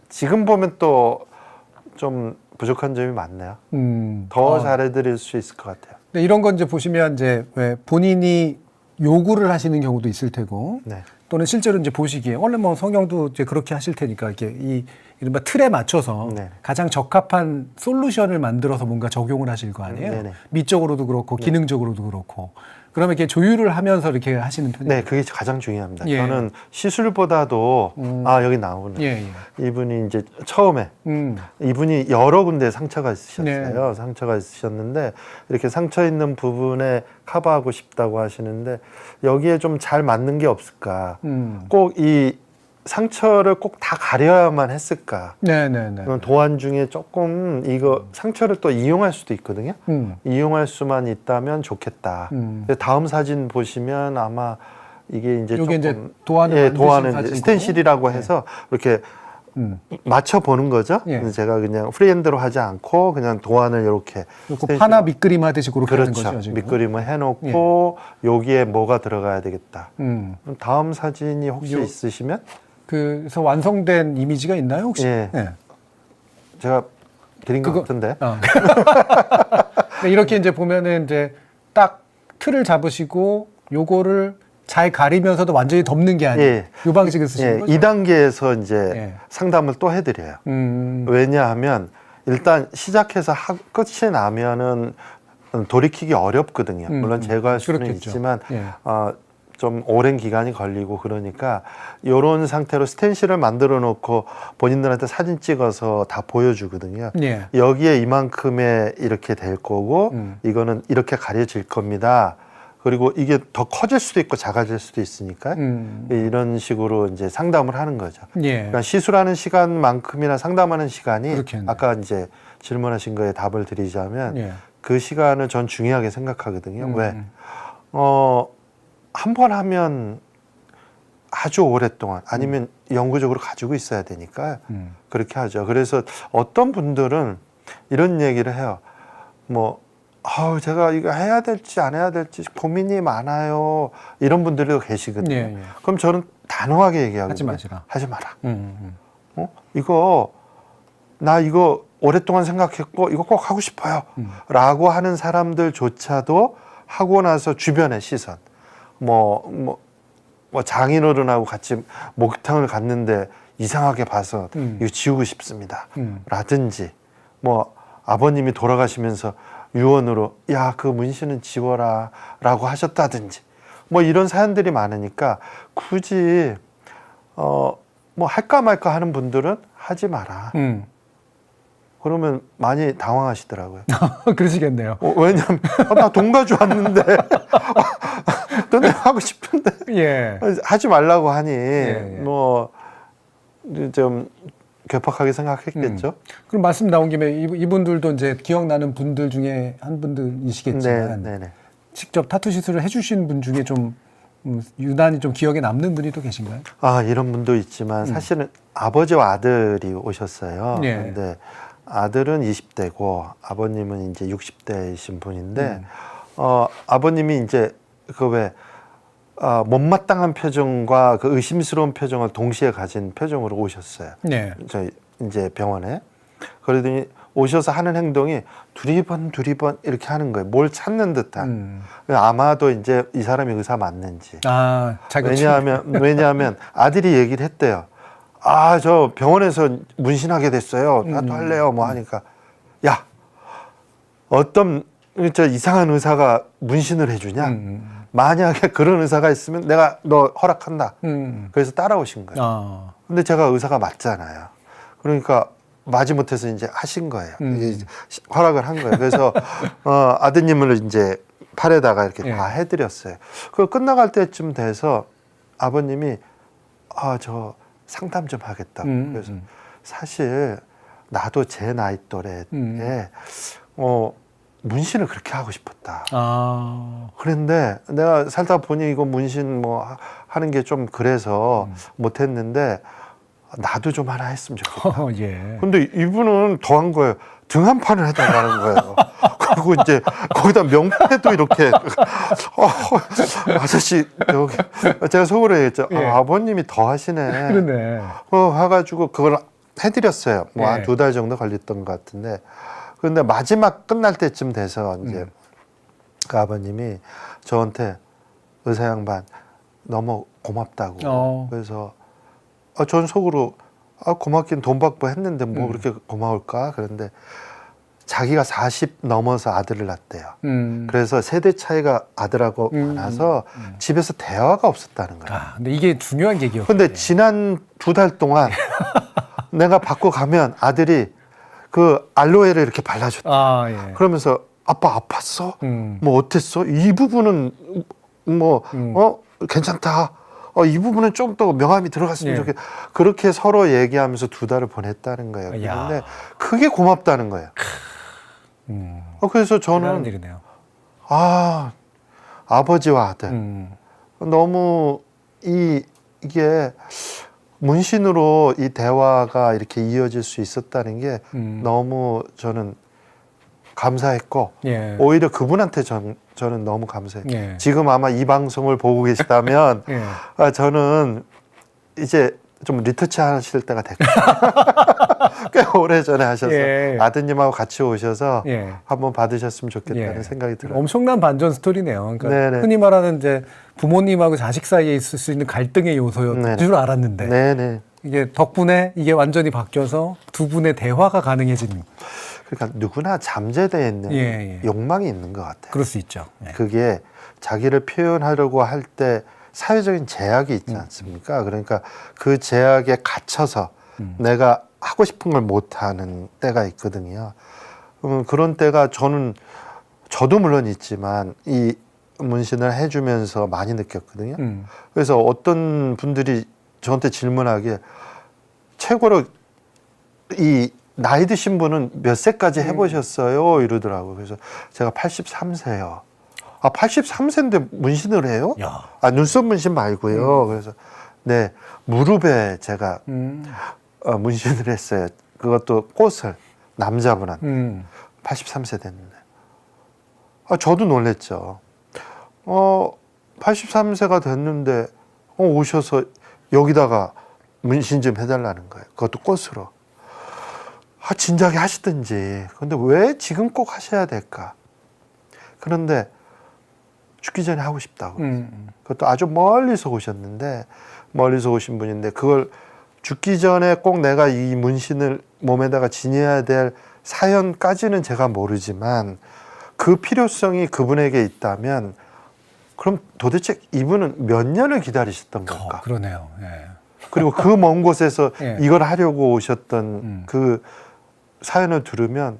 지금 보면 또 좀 부족한 점이 많네요. 더 잘해드릴 수 있을 것 같아요. 이런 건 이제 보시면 이제 왜 본인이 요구를 하시는 경우도 있을 테고, 또는 실제로 이제 보시기에 원래 뭐 성형도 이제 그렇게 하실 테니까 이렇게 이 이른바 틀에 맞춰서 가장 적합한 솔루션을 만들어서 뭔가 적용을 하실 거 아니에요. 미적으로도 그렇고 기능적으로도 그렇고. 그러면 이렇게 조율을 하면서 이렇게 하시는 편이에요? 네, 그게 가장 중요합니다. 저는 시술보다도 여기 나오는 이분이 이제 처음에 이분이 여러 군데 상처가 있으셨어요. 상처가 있으셨는데 이렇게 상처 있는 부분에 커버하고 싶다고 하시는데 여기에 좀 잘 맞는 게 없을까? 꼭 이 상처를 꼭 다 가려야만 했을까? 도안 중에 조금 이거 상처를 또 이용할 수도 있거든요. 이용할 수만 있다면 좋겠다. 다음 사진 보시면 아마 이게 이제 조금 이제 도안을 이제 스텐실이라고 해서 이렇게 맞춰 보는 거죠. 예. 제가 그냥 프리핸드로 하지 않고 그냥 도안을 이렇게 파나 밑그림 하듯이 그렇게 하는 그렇죠. 거죠. 지금. 밑그림을 해놓고 여기에 뭐가 들어가야 되겠다. 다음 사진이 혹시 있으시면? 그래서 완성된 이미지가 있나요 혹시? 예. 예. 제가 드린 것 같은데. 이렇게 이제 보면은 이제 딱 틀을 잡으시고 요거를 잘 가리면서도 완전히 덮는 게 아니에요. 이 방식을 쓰시는 거죠? 2단계에서 이제 상담을 또 해드려요. 왜냐하면 일단 시작해서 끝이 나면은 돌이키기 어렵거든요. 물론 제거할 수는 그렇겠죠. 있지만 좀 오랜 기간이 걸리고 그러니까 이런 상태로 스텐실을 만들어 놓고 본인들한테 사진 찍어서 다 보여주거든요. 여기에 이만큼의 이렇게 될 거고 이거는 이렇게 가려질 겁니다. 그리고 이게 더 커질 수도 있고 작아질 수도 있으니까 이런 식으로 이제 상담을 하는 거죠. 그러니까 시술하는 시간만큼이나 상담하는 시간이 그렇겠네요. 아까 이제 질문하신 거에 답을 드리자면 그 시간을 전 중요하게 생각하거든요. 왜? 한 번 하면 아주 오랫동안 아니면 영구적으로 가지고 있어야 되니까 그렇게 하죠. 그래서 어떤 분들은 이런 얘기를 해요. 뭐 제가 이거 해야 될지 안 해야 될지 고민이 많아요. 이런 분들도 계시거든요. 그럼 저는 단호하게 얘기하거든요. 하지 마라. 나 이거 오랫동안 생각했고 이거 꼭 하고 싶어요. 라고 하는 사람들조차도 하고 나서 주변의 시선 뭐 장인어른하고 같이 목욕탕을 갔는데 이상하게 봐서 이거 지우고 싶습니다. 라든지 뭐 아버님이 돌아가시면서 유언으로 야, 그 문신은 지워라 라고 하셨다든지 뭐 이런 사연들이 많으니까 굳이 뭐 할까 말까 하는 분들은 하지 마라. 그러면 많이 당황하시더라고요. 그러시겠네요. 왜냐면 나 돈 가져 왔는데 너네 하고 싶은데 하지 말라고 하니 뭐 좀 괴팍하게 생각했겠죠. 그럼 말씀 나온 김에 이분들도 이제 기억나는 분들 중에 한 분들이시겠지만 직접 타투 시술을 해주신 분 중에 좀 유난히 좀 기억에 남는 분이 또 계신가요? 이런 분도 있지만 사실은 아버지와 아들이 오셨어요. 근데 아들은 20대고 아버님은 이제 60대이신 분인데 아버님이 이제 못마땅한 표정과 그 의심스러운 표정을 동시에 가진 표정으로 오셨어요. 저희 이제 병원에. 그러더니 오셔서 하는 행동이 두리번 이렇게 하는 거예요. 뭘 찾는 듯한. 아마도 이제 이 사람이 의사 맞는지. 왜냐하면 아들이 얘기를 했대요. 저 병원에서 문신하게 됐어요. 나도 할래요. 뭐 하니까 야, 어떤 이상한 의사가 문신을 해주냐? 만약에 그런 의사가 있으면 내가 너 허락한다. 그래서 따라오신 거예요. 근데 제가 의사가 맞잖아요. 그러니까 마지못해서 이제 하신 거예요. 허락을 한 거예요. 그래서 아드님을 이제 팔에다가 이렇게 다 해드렸어요. 그 끝나갈 때쯤 돼서 아버님이 저 상담 좀 하겠다. 그래서 사실 나도 제 나이 또래에 문신을 그렇게 하고 싶었다. 그런데 내가 살다 보니 이거 문신 뭐 하는 게 좀 그래서 못했는데 나도 좀 하나 했으면 좋겠다. 근데 이분은 더 한 거예요. 등 한 판을 해달라는 거예요. 그리고 이제 거기다 명패도 이렇게 아저씨 여기 제가 속으로 얘기했죠. 아버님이 더 하시네. 그러네. 해가지고 그걸 해드렸어요. 뭐 한 2달 정도 걸렸던 것 같은데. 그런데 마지막 끝날 때쯤 돼서 이제 그 아버님이 저한테 의사 양반 너무 고맙다고. 그래서 전 속으로 고맙긴 돈 받고 했는데 뭐 그렇게 고마울까? 그런데 자기가 40 넘어서 아들을 낳았대요. 그래서 세대 차이가 아들하고 많아서 집에서 대화가 없었다는 거예요. 근데 이게 중요한 얘기였거든요. 근데 지난 2달 동안 내가 받고 가면 아들이 그 알로에를 이렇게 발라줬다. 그러면서 아빠 아팠어? 뭐 어땠어? 이 부분은 뭐 괜찮다. 이 부분은 좀 더 명암이 들어갔으면 좋겠다. 그렇게 서로 얘기하면서 2달을 보냈다는 거예요. 그런데 그게 고맙다는 거예요. 그래서 저는 아버지와 아들 너무 이게 문신으로 이 대화가 이렇게 이어질 수 있었다는 게 너무 저는 감사했고 예. 오히려 그분한테 저는 너무 감사해요. 예. 지금 아마 이 방송을 보고 계시다면 예. 저는 이제 좀 리터치 하실 때가 됐고 꽤 오래전에 하셔서 예. 아드님하고 같이 오셔서 예. 한번 받으셨으면 좋겠다는 예. 생각이 들어요. 엄청난 반전 스토리네요. 그러니까 네네. 흔히 말하는 이제 부모님하고 자식 사이에 있을 수 있는 갈등의 요소였던 네네. 줄 알았는데 네네. 이게 덕분에 이게 완전히 바뀌어서 두 분의 대화가 가능해지는. 그러니까 누구나 잠재되어 있는 예. 욕망이 있는 것 같아요. 그럴 수 있죠. 예. 그게 자기를 표현하려고 할 때 사회적인 제약이 있지 않습니까? 그러니까 그 제약에 갇혀서 내가 하고 싶은 걸 못하는 때가 있거든요. 그런 때가 저도 물론 있지만 이 문신을 해주면서 많이 느꼈거든요. 그래서 어떤 분들이 저한테 질문하기에 최고로 이 나이 드신 분은 몇 세까지 해보셨어요? 이러더라고요. 그래서 제가 83세요. 아, 83세인데 문신을 해요? 야. 아, 눈썹 문신 말고요. 그래서 네, 무릎에 제가 문신을 했어요. 그것도 꽃을 남자분한테 83세 됐는데. 아, 저도 놀랬죠. 83세가 됐는데 오셔서 여기다가 문신 좀 해달라는 거예요. 그것도 꽃으로. 아, 진작에 하시든지. 근데 왜 지금 꼭 하셔야 될까? 그런데 죽기 전에 하고 싶다고. 그것도 아주 멀리서 오셨는데, 멀리서 오신 분인데, 그걸 죽기 전에 꼭 내가 이 문신을 몸에다가 지녀야 될 사연까지는 제가 모르지만, 그 필요성이 그분에게 있다면, 그럼 도대체 이분은 몇 년을 기다리셨던 걸까? 그러네요. 예. 그리고 그 먼 곳에서 예. 이걸 하려고 오셨던 그 사연을 들으면,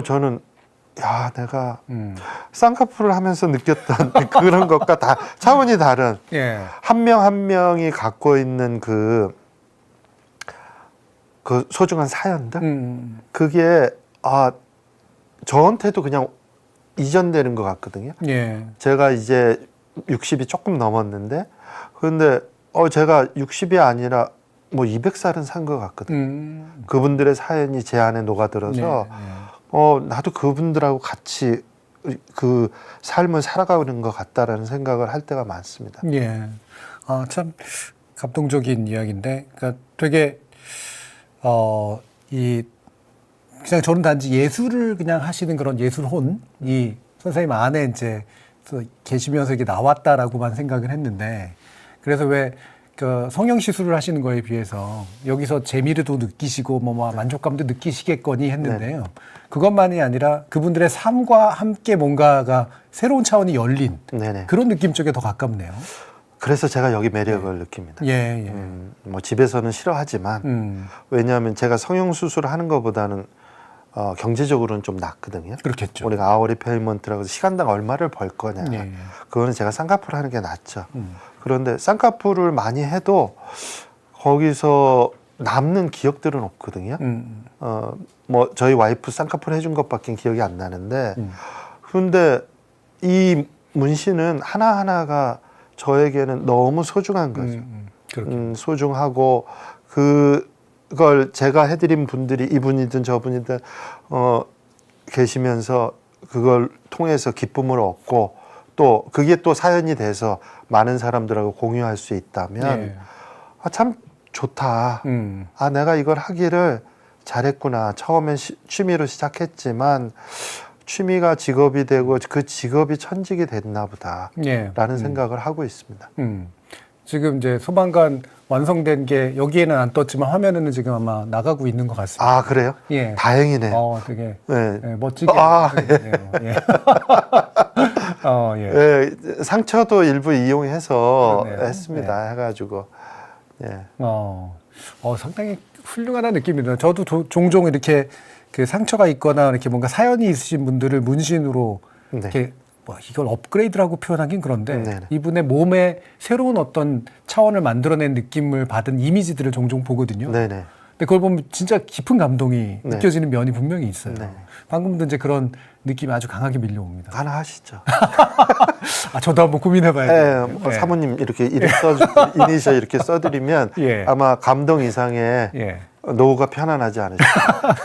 저는 야, 내가 쌍꺼풀을 하면서 느꼈던 그런 것과 다 차원이 다른 예. 한 명 한 명이 갖고 있는 그 소중한 사연들 그게 저한테도 그냥 이전되는 것 같거든요. 예. 제가 이제 60이 조금 넘었는데 그런데 제가 60이 아니라 뭐 200살은 산 것 같거든요. 그분들의 사연이 제 안에 녹아들어서 나도 그분들하고 같이 그 삶을 살아가는 것 같다라는 생각을 할 때가 많습니다. 예. 아, 참 감동적인 이야기인데, 그러니까 되게 그냥 저는 단지 예술을 그냥 하시는 그런 예술혼이 선생님 안에 이제 계시면서 이게 나왔다라고만 생각을 했는데, 그래서 왜 그 성형 시술을 하시는 거에 비해서 여기서 재미를 또 느끼시고 뭐 만족감도 느끼시겠거니 했는데요. 그것만이 아니라 그분들의 삶과 함께 뭔가가 새로운 차원이 열린 네네. 그런 느낌 쪽에 더 가깝네요. 그래서 제가 여기 매력을 느낍니다. 예. 뭐 집에서는 싫어하지만 왜냐하면 제가 성형 수술을 하는 것보다는 경제적으로는 좀 낫거든요. 그렇겠죠. 우리가 아워리 페이먼트라고 해서 시간당 얼마를 벌 거냐. 예. 그거는 제가 쌍꺼풀 하는 게 낫죠. 그런데 쌍꺼풀을 많이 해도 거기서 남는 기억들은 없거든요. 뭐 저희 와이프 쌍꺼풀 해준 것밖에 기억이 안 나는데 그런데 이 문신은 하나하나가 저에게는 너무 소중한 거죠. 소중하고 그걸 제가 해드린 분들이 이분이든 저분이든 계시면서 그걸 통해서 기쁨을 얻고 또 그게 또 사연이 돼서 많은 사람들하고 공유할 수 있다면 참 좋다. 내가 이걸 하기를 잘했구나. 처음엔 취미로 시작했지만 취미가 직업이 되고 그 직업이 천직이 됐나 보다 라는 생각을 하고 있습니다. 지금 이제 소방관 완성된 게 여기에는 안 떴지만 화면에는 지금 아마 나가고 있는 것 같습니다. 아, 그래요? 예. 다행이네요. 되게 네. 멋지게. 예. 예. 예, 상처도 일부 이용해서 그러네요. 했습니다. 해가지고. 예. 상당히 훌륭하다는 느낌입니다. 저도 종종 이렇게 그 상처가 있거나 이렇게 뭔가 사연이 있으신 분들을 문신으로 이렇게 이걸 업그레이드라고 표현하긴 그런데 이분의 몸에 새로운 어떤 차원을 만들어낸 느낌을 받은 이미지들을 종종 보거든요. 네네. 근데 그걸 보면 진짜 깊은 감동이 네. 느껴지는 면이 분명히 있어요. 네. 방금도 이제 그런 느낌이 아주 강하게 밀려옵니다. 하나 하시죠. 아, 저도 한번 고민해봐야 돼요. 뭐 사모님 이렇게 이니셜 이렇게 써드리면 예. 아마 감동 이상의 예. 노후가 편안하지 않으실까.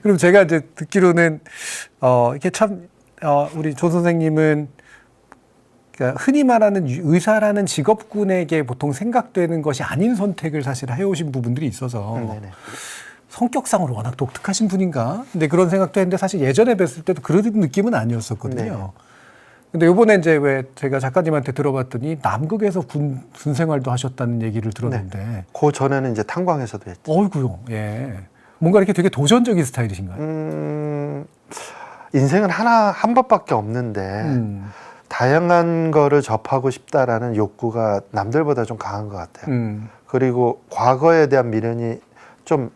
그럼 제가 이제 듣기로는 이게 참 우리 조 선생님은 그러니까 흔히 말하는 의사라는 직업군에게 보통 생각되는 것이 아닌 선택을 사실 해오신 부분들이 있어서 네네. 성격상으로 워낙 독특하신 분인가? 근데 그런 생각도 했는데 사실 예전에 뵀을 때도 그런 느낌은 아니었었거든요. 네네. 근데 이번에 이제 왜 제가 작가님한테 들어봤더니 남극에서 군 생활도 하셨다는 얘기를 들었는데. 네. 그 전에는 이제 탄광에서도 했죠. 어이구요. 예. 뭔가 이렇게 되게 도전적인 스타일이신가요? 인생은 한 번밖에 없는데 다양한 거를 접하고 싶다라는 욕구가 남들보다 좀 강한 것 같아요. 그리고 과거에 대한 미련이 좀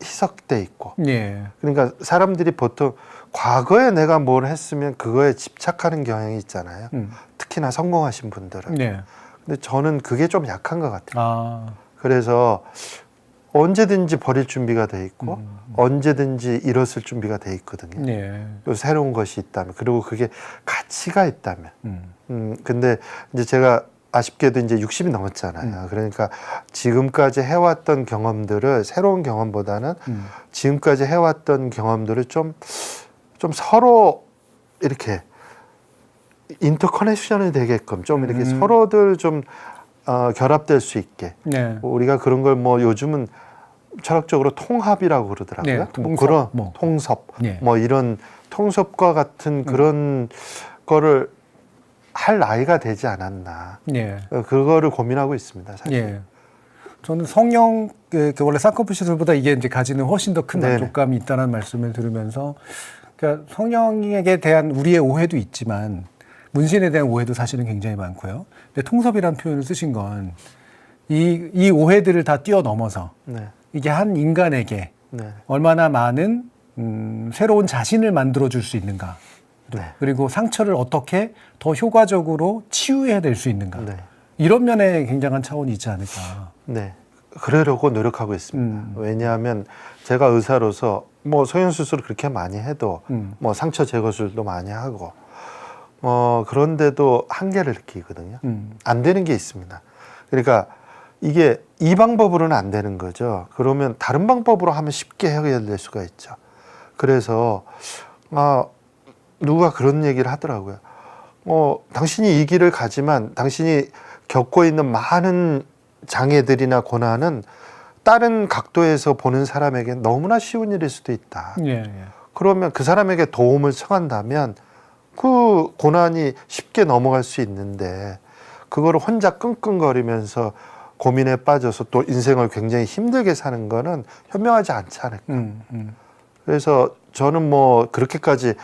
희석돼 있고. 예. 그러니까 사람들이 보통 과거에 내가 뭘 했으면 그거에 집착하는 경향이 있잖아요. 특히나 성공하신 분들은. 예. 근데 저는 그게 좀 약한 것 같아요. 아. 그래서 언제든지 버릴 준비가 돼 있고 언제든지 잃었을 준비가 돼 있거든요. 예. 또 새로운 것이 있다면, 그리고 그게 가치가 있다면. 근데 이제 제가 아쉽게도 이제 60이 넘었잖아요. 그러니까 지금까지 해왔던 경험들을, 새로운 경험보다는 지금까지 해왔던 경험들을 좀 서로 이렇게 인터커넥션이 되게끔 좀 이렇게 서로들 좀 결합될 수 있게. 네. 우리가 그런 걸 뭐 요즘은 철학적으로 통합이라고 그러더라고요. 네, 뭐 그런 통섭, 네. 뭐 이런 통섭과 같은 그런 거를 할 나이가 되지 않았나. 예. 그거를 고민하고 있습니다, 사실. 예. 저는 성령, 원래 쌍꺼풀 시술보다 이게 이제 가지는 훨씬 더 큰 만족감이 있다는 말씀을 들으면서, 그러니까 성령에게 대한 우리의 오해도 있지만, 문신에 대한 오해도 사실은 굉장히 많고요. 근데 통섭이라는 표현을 쓰신 건, 이 오해들을 다 뛰어넘어서, 네. 이게 한 인간에게 네. 얼마나 많은 새로운 자신을 만들어줄 수 있는가. 네. 그리고 상처를 어떻게 더 효과적으로 치유해야 될 수 있는가. 네. 이런 면에 굉장한 차원이 있지 않을까. 네. 그러려고 노력하고 있습니다. 왜냐하면 제가 의사로서 뭐 성형수술을 그렇게 많이 해도 뭐 상처 제거술도 많이 하고 그런데도 한계를 느끼거든요. 안 되는 게 있습니다. 그러니까 이게 이 방법으로는 안 되는 거죠. 그러면 다른 방법으로 하면 쉽게 해결될 수가 있죠. 그래서 누가 그런 얘기를 하더라고요. 당신이 이 길을 가지만 당신이 겪고 있는 많은 장애들이나 고난은 다른 각도에서 보는 사람에게 너무나 쉬운 일일 수도 있다. 예, 예. 그러면 그 사람에게 도움을 청한다면 그 고난이 쉽게 넘어갈 수 있는데 그거를 혼자 끙끙거리면서 고민에 빠져서 또 인생을 굉장히 힘들게 사는 거는 현명하지 않지 않을까. 그래서 저는 뭐 그렇게까지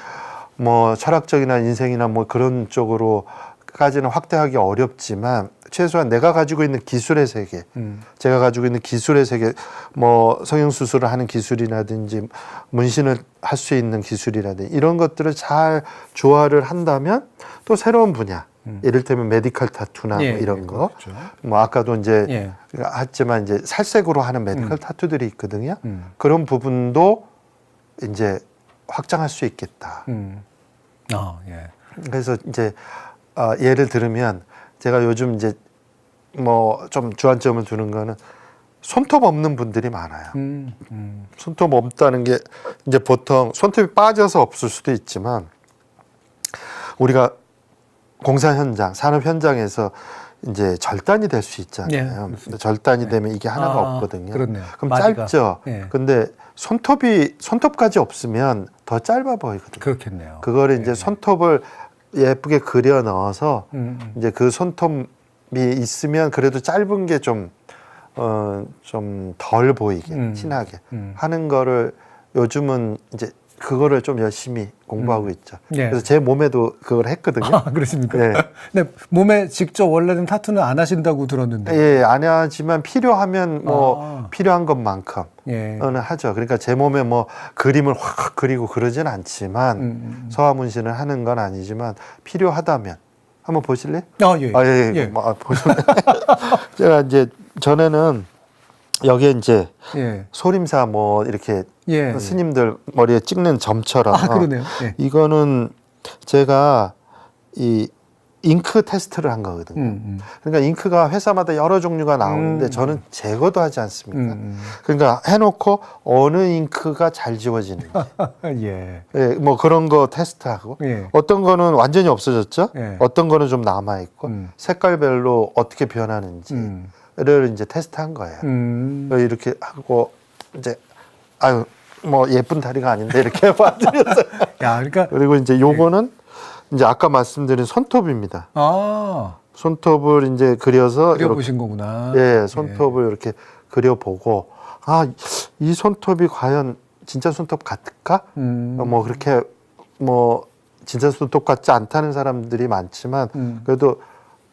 뭐 철학적이나 인생이나 뭐 그런 쪽으로까지는 확대하기 어렵지만 최소한 내가 가지고 있는 기술의 세계, 제가 가지고 있는 기술의 세계, 뭐 성형수술을 하는 기술이라든지 문신을 할 수 있는 기술이라든지 이런 것들을 잘 조화를 한다면 또 새로운 분야, 이를테면 메디컬 타투나 예, 뭐 이런 거, 그렇죠. 뭐 아까도 이제 예. 했지만 이제 살색으로 하는 메디컬 타투들이 있거든요. 그런 부분도 이제 확장할 수 있겠다. 예. 그래서 이제 예를 들으면 제가 요즘 이제 뭐 좀 주안점을 두는 거는 손톱 없는 분들이 많아요. 손톱 없다는 게 이제 보통 손톱이 빠져서 없을 수도 있지만 우리가 공사 현장, 산업 현장에서 이제 절단이 될 수 있잖아요. 예, 절단이 되면 이게 하나가 없거든요. 그렇네요. 그럼 마디가. 짧죠. 예. 근데 손톱까지 없으면 더 짧아 보이거든요. 그렇겠네요. 그거를 이제 손톱을 예쁘게 그려 넣어서 이제 그 손톱이 있으면 그래도 짧은 게 좀 덜 보이게 진하게 하는 거를 요즘은 이제 그거를 좀 열심히 공부하고 있죠. 예. 그래서 제 몸에도 그걸 했거든요. 그렇습니까? 네. 근데 몸에 직접 원래는 타투는 안 하신다고 들었는데. 예, 안 하지만 필요하면 뭐 필요한 것만큼은 예. 하죠. 그러니까 제 몸에 뭐 그림을 확 그리고 그러진 않지만 서화 문신을 하는 건 아니지만 필요하다면 한번 보실래요? 예. 예. 예. 보시면 제가 이제 전에는 여기에 이제 예. 소림사 뭐 이렇게 예. 스님들 머리에 찍는 점처럼. 그러네요. 예. 이거는 제가 이 잉크 테스트를 한 거거든요. 그러니까 잉크가 회사마다 여러 종류가 나오는데 저는 제거도 하지 않습니까? 그러니까 해놓고 어느 잉크가 잘 지워지는지. 예. 예, 뭐 그런 거 테스트하고 예. 어떤 거는 완전히 없어졌죠. 예. 어떤 거는 좀 남아 있고 색깔별로 어떻게 변하는지를 이제 테스트한 거예요. 이렇게 하고 이제 아유 뭐 예쁜 다리가 아닌데 이렇게 봐드렸어요. 야, 그러니까 그리고 이제 요거는 이제 아까 말씀드린 손톱입니다. 손톱을 이제 그려보신 거구나. 예, 손톱을 이렇게 그려보고 이 손톱이 과연 진짜 손톱 같을까? 뭐 그렇게 뭐 진짜 손톱 같지 않다는 사람들이 많지만 그래도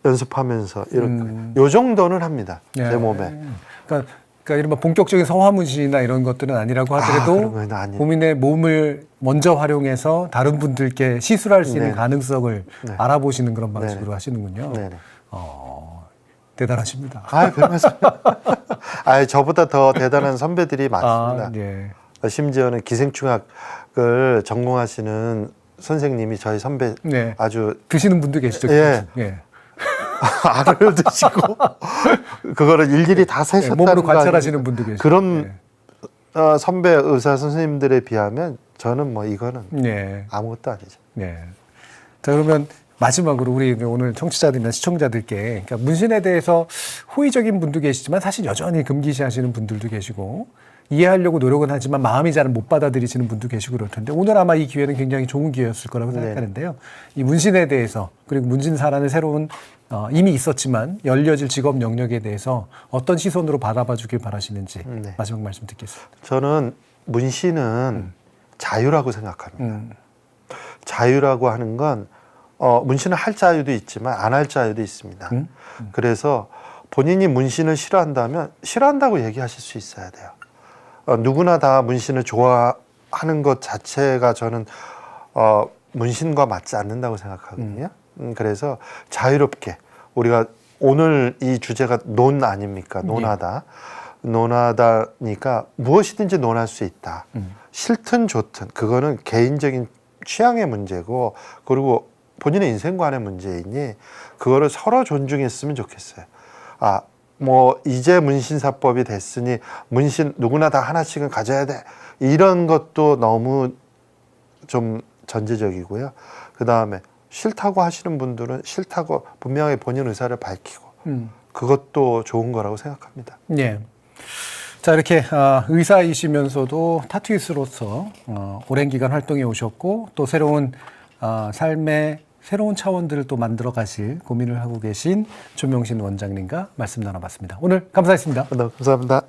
연습하면서 이렇게 요 정도는 합니다. 예. 제 몸에. 그러니까 이런 본격적인 성화문신이나 이런 것들은 아니라고 하더라도 본인의 몸을 먼저 활용해서 다른 분들께 시술할 수 있는 네. 가능성을 네. 알아보시는 그런 방식으로 네. 하시는군요. 네. 대단하십니다. 별 말씀. 저보다 더 대단한 선배들이 많습니다. 예. 심지어는 기생충학을 전공하시는 선생님이 저희 선배 네. 아주 드시는 분도 계시죠. 예. 예. 알을 드시고 그거를 일일이 다 세셨다는 몸으로 관찰하시는 분도 계시고 그런 선배 의사 선생님들에 비하면 저는 뭐 이거는 아무것도 아니죠. 네. 자, 그러면 마지막으로 우리 오늘 청취자들이나 시청자들께 그러니까 문신에 대해서 호의적인 분도 계시지만 사실 여전히 금기시하시는 분들도 계시고 이해하려고 노력은 하지만 마음이 잘 못 받아들이시는 분도 계시고 그럴 텐데 오늘 아마 이 기회는 굉장히 좋은 기회였을 거라고 생각하는데요. 이 문신에 대해서 그리고 문신사라는 새로운 이미 있었지만 열려질 직업 영역에 대해서 어떤 시선으로 바라봐 주길 바라시는지 마지막 말씀 듣겠습니다. 저는 문신은 자유라고 생각합니다. 자유라고 하는 건 문신을 할 자유도 있지만 안 할 자유도 있습니다. 그래서 본인이 문신을 싫어한다면 싫어한다고 얘기하실 수 있어야 돼요. 누구나 다 문신을 좋아하는 것 자체가 저는 문신과 맞지 않는다고 생각하거든요. 그래서 자유롭게 우리가 오늘 이 주제가 논 아닙니까? 논하다. 논하다니까 무엇이든지 논할 수 있다. 싫든 좋든 그거는 개인적인 취향의 문제고 그리고 본인의 인생관의 문제이니 그거를 서로 존중했으면 좋겠어요. 뭐 이제 문신사법이 됐으니 문신 누구나 다 하나씩은 가져야 돼. 이런 것도 너무 좀 전제적이고요. 그다음에 싫다고 하시는 분들은 싫다고 분명히 본인 의사를 밝히고 그것도 좋은 거라고 생각합니다. 예. 자, 이렇게 의사이시면서도 타투이스트로서 오랜 기간 활동해 오셨고 또 새로운 삶의 새로운 차원들을 또 만들어 가실 고민을 하고 계신 조명신 원장님과 말씀 나눠봤습니다. 오늘 감사했습니다. 감사합니다.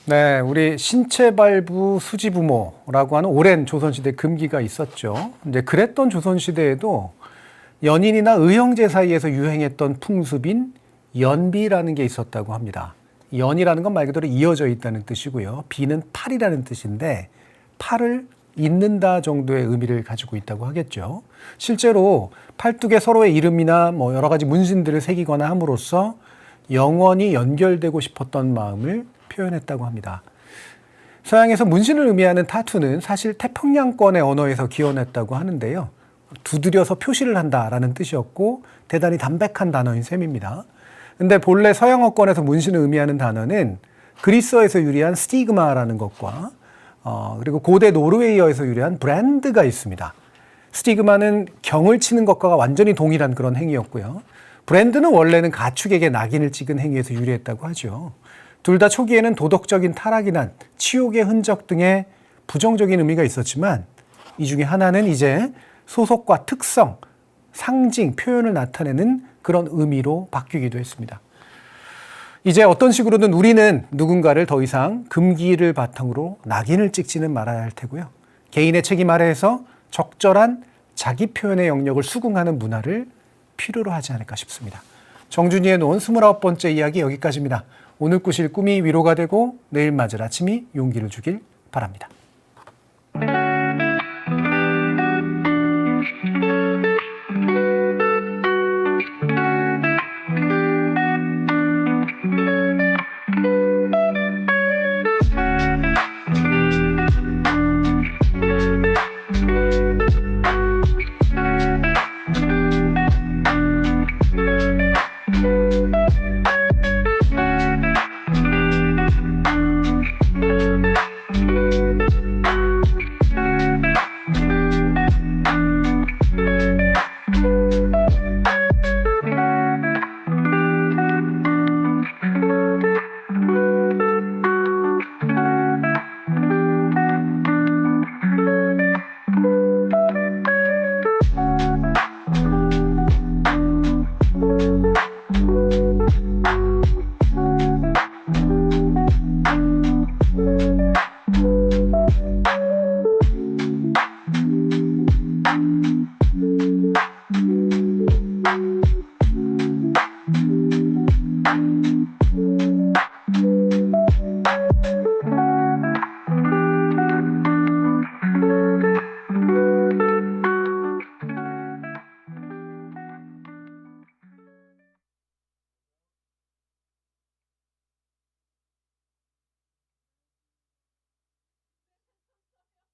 네, 우리 신체발부 수지부모라고 하는 오랜 조선시대 금기가 있었죠. 이제 그랬던 조선시대에도 연인이나 의형제 사이에서 유행했던 풍습인 연비라는 게 있었다고 합니다. 연이라는 건 말 그대로 이어져 있다는 뜻이고요. 비는 팔이라는 뜻인데 팔을 잇는다 정도의 의미를 가지고 있다고 하겠죠. 실제로 팔뚝에 서로의 이름이나 뭐 여러 가지 문신들을 새기거나 함으로써 영원히 연결되고 싶었던 마음을 표현했다고 합니다. 서양에서 문신을 의미하는 타투는 사실 태평양권의 언어에서 기원했다고 하는데요. 두드려서 표시를 한다라는 뜻이었고 대단히 담백한 단어인 셈입니다. 근데 본래 서양어권에서 문신을 의미하는 단어는 그리스어에서 유래한 스티그마라는 것과 그리고 고대 노르웨이어에서 유래한 브랜드가 있습니다. 스티그마는 경을 치는 것과 완전히 동일한 그런 행위였고요. 브랜드는 원래는 가축에게 낙인을 찍은 행위에서 유래했다고 하죠. 둘 다 초기에는 도덕적인 타락이나 치욕의 흔적 등의 부정적인 의미가 있었지만 이 중에 하나는 이제 소속과 특성, 상징, 표현을 나타내는 그런 의미로 바뀌기도 했습니다. 이제 어떤 식으로든 우리는 누군가를 더 이상 금기를 바탕으로 낙인을 찍지는 말아야 할 테고요. 개인의 책임 아래에서 적절한 자기 표현의 영역을 수긍하는 문화를 필요로 하지 않을까 싶습니다. 정준이의 논 29번째 이야기 여기까지입니다. 오늘 꾸실 꿈이 위로가 되고 내일 맞을 아침이 용기를 주길 바랍니다.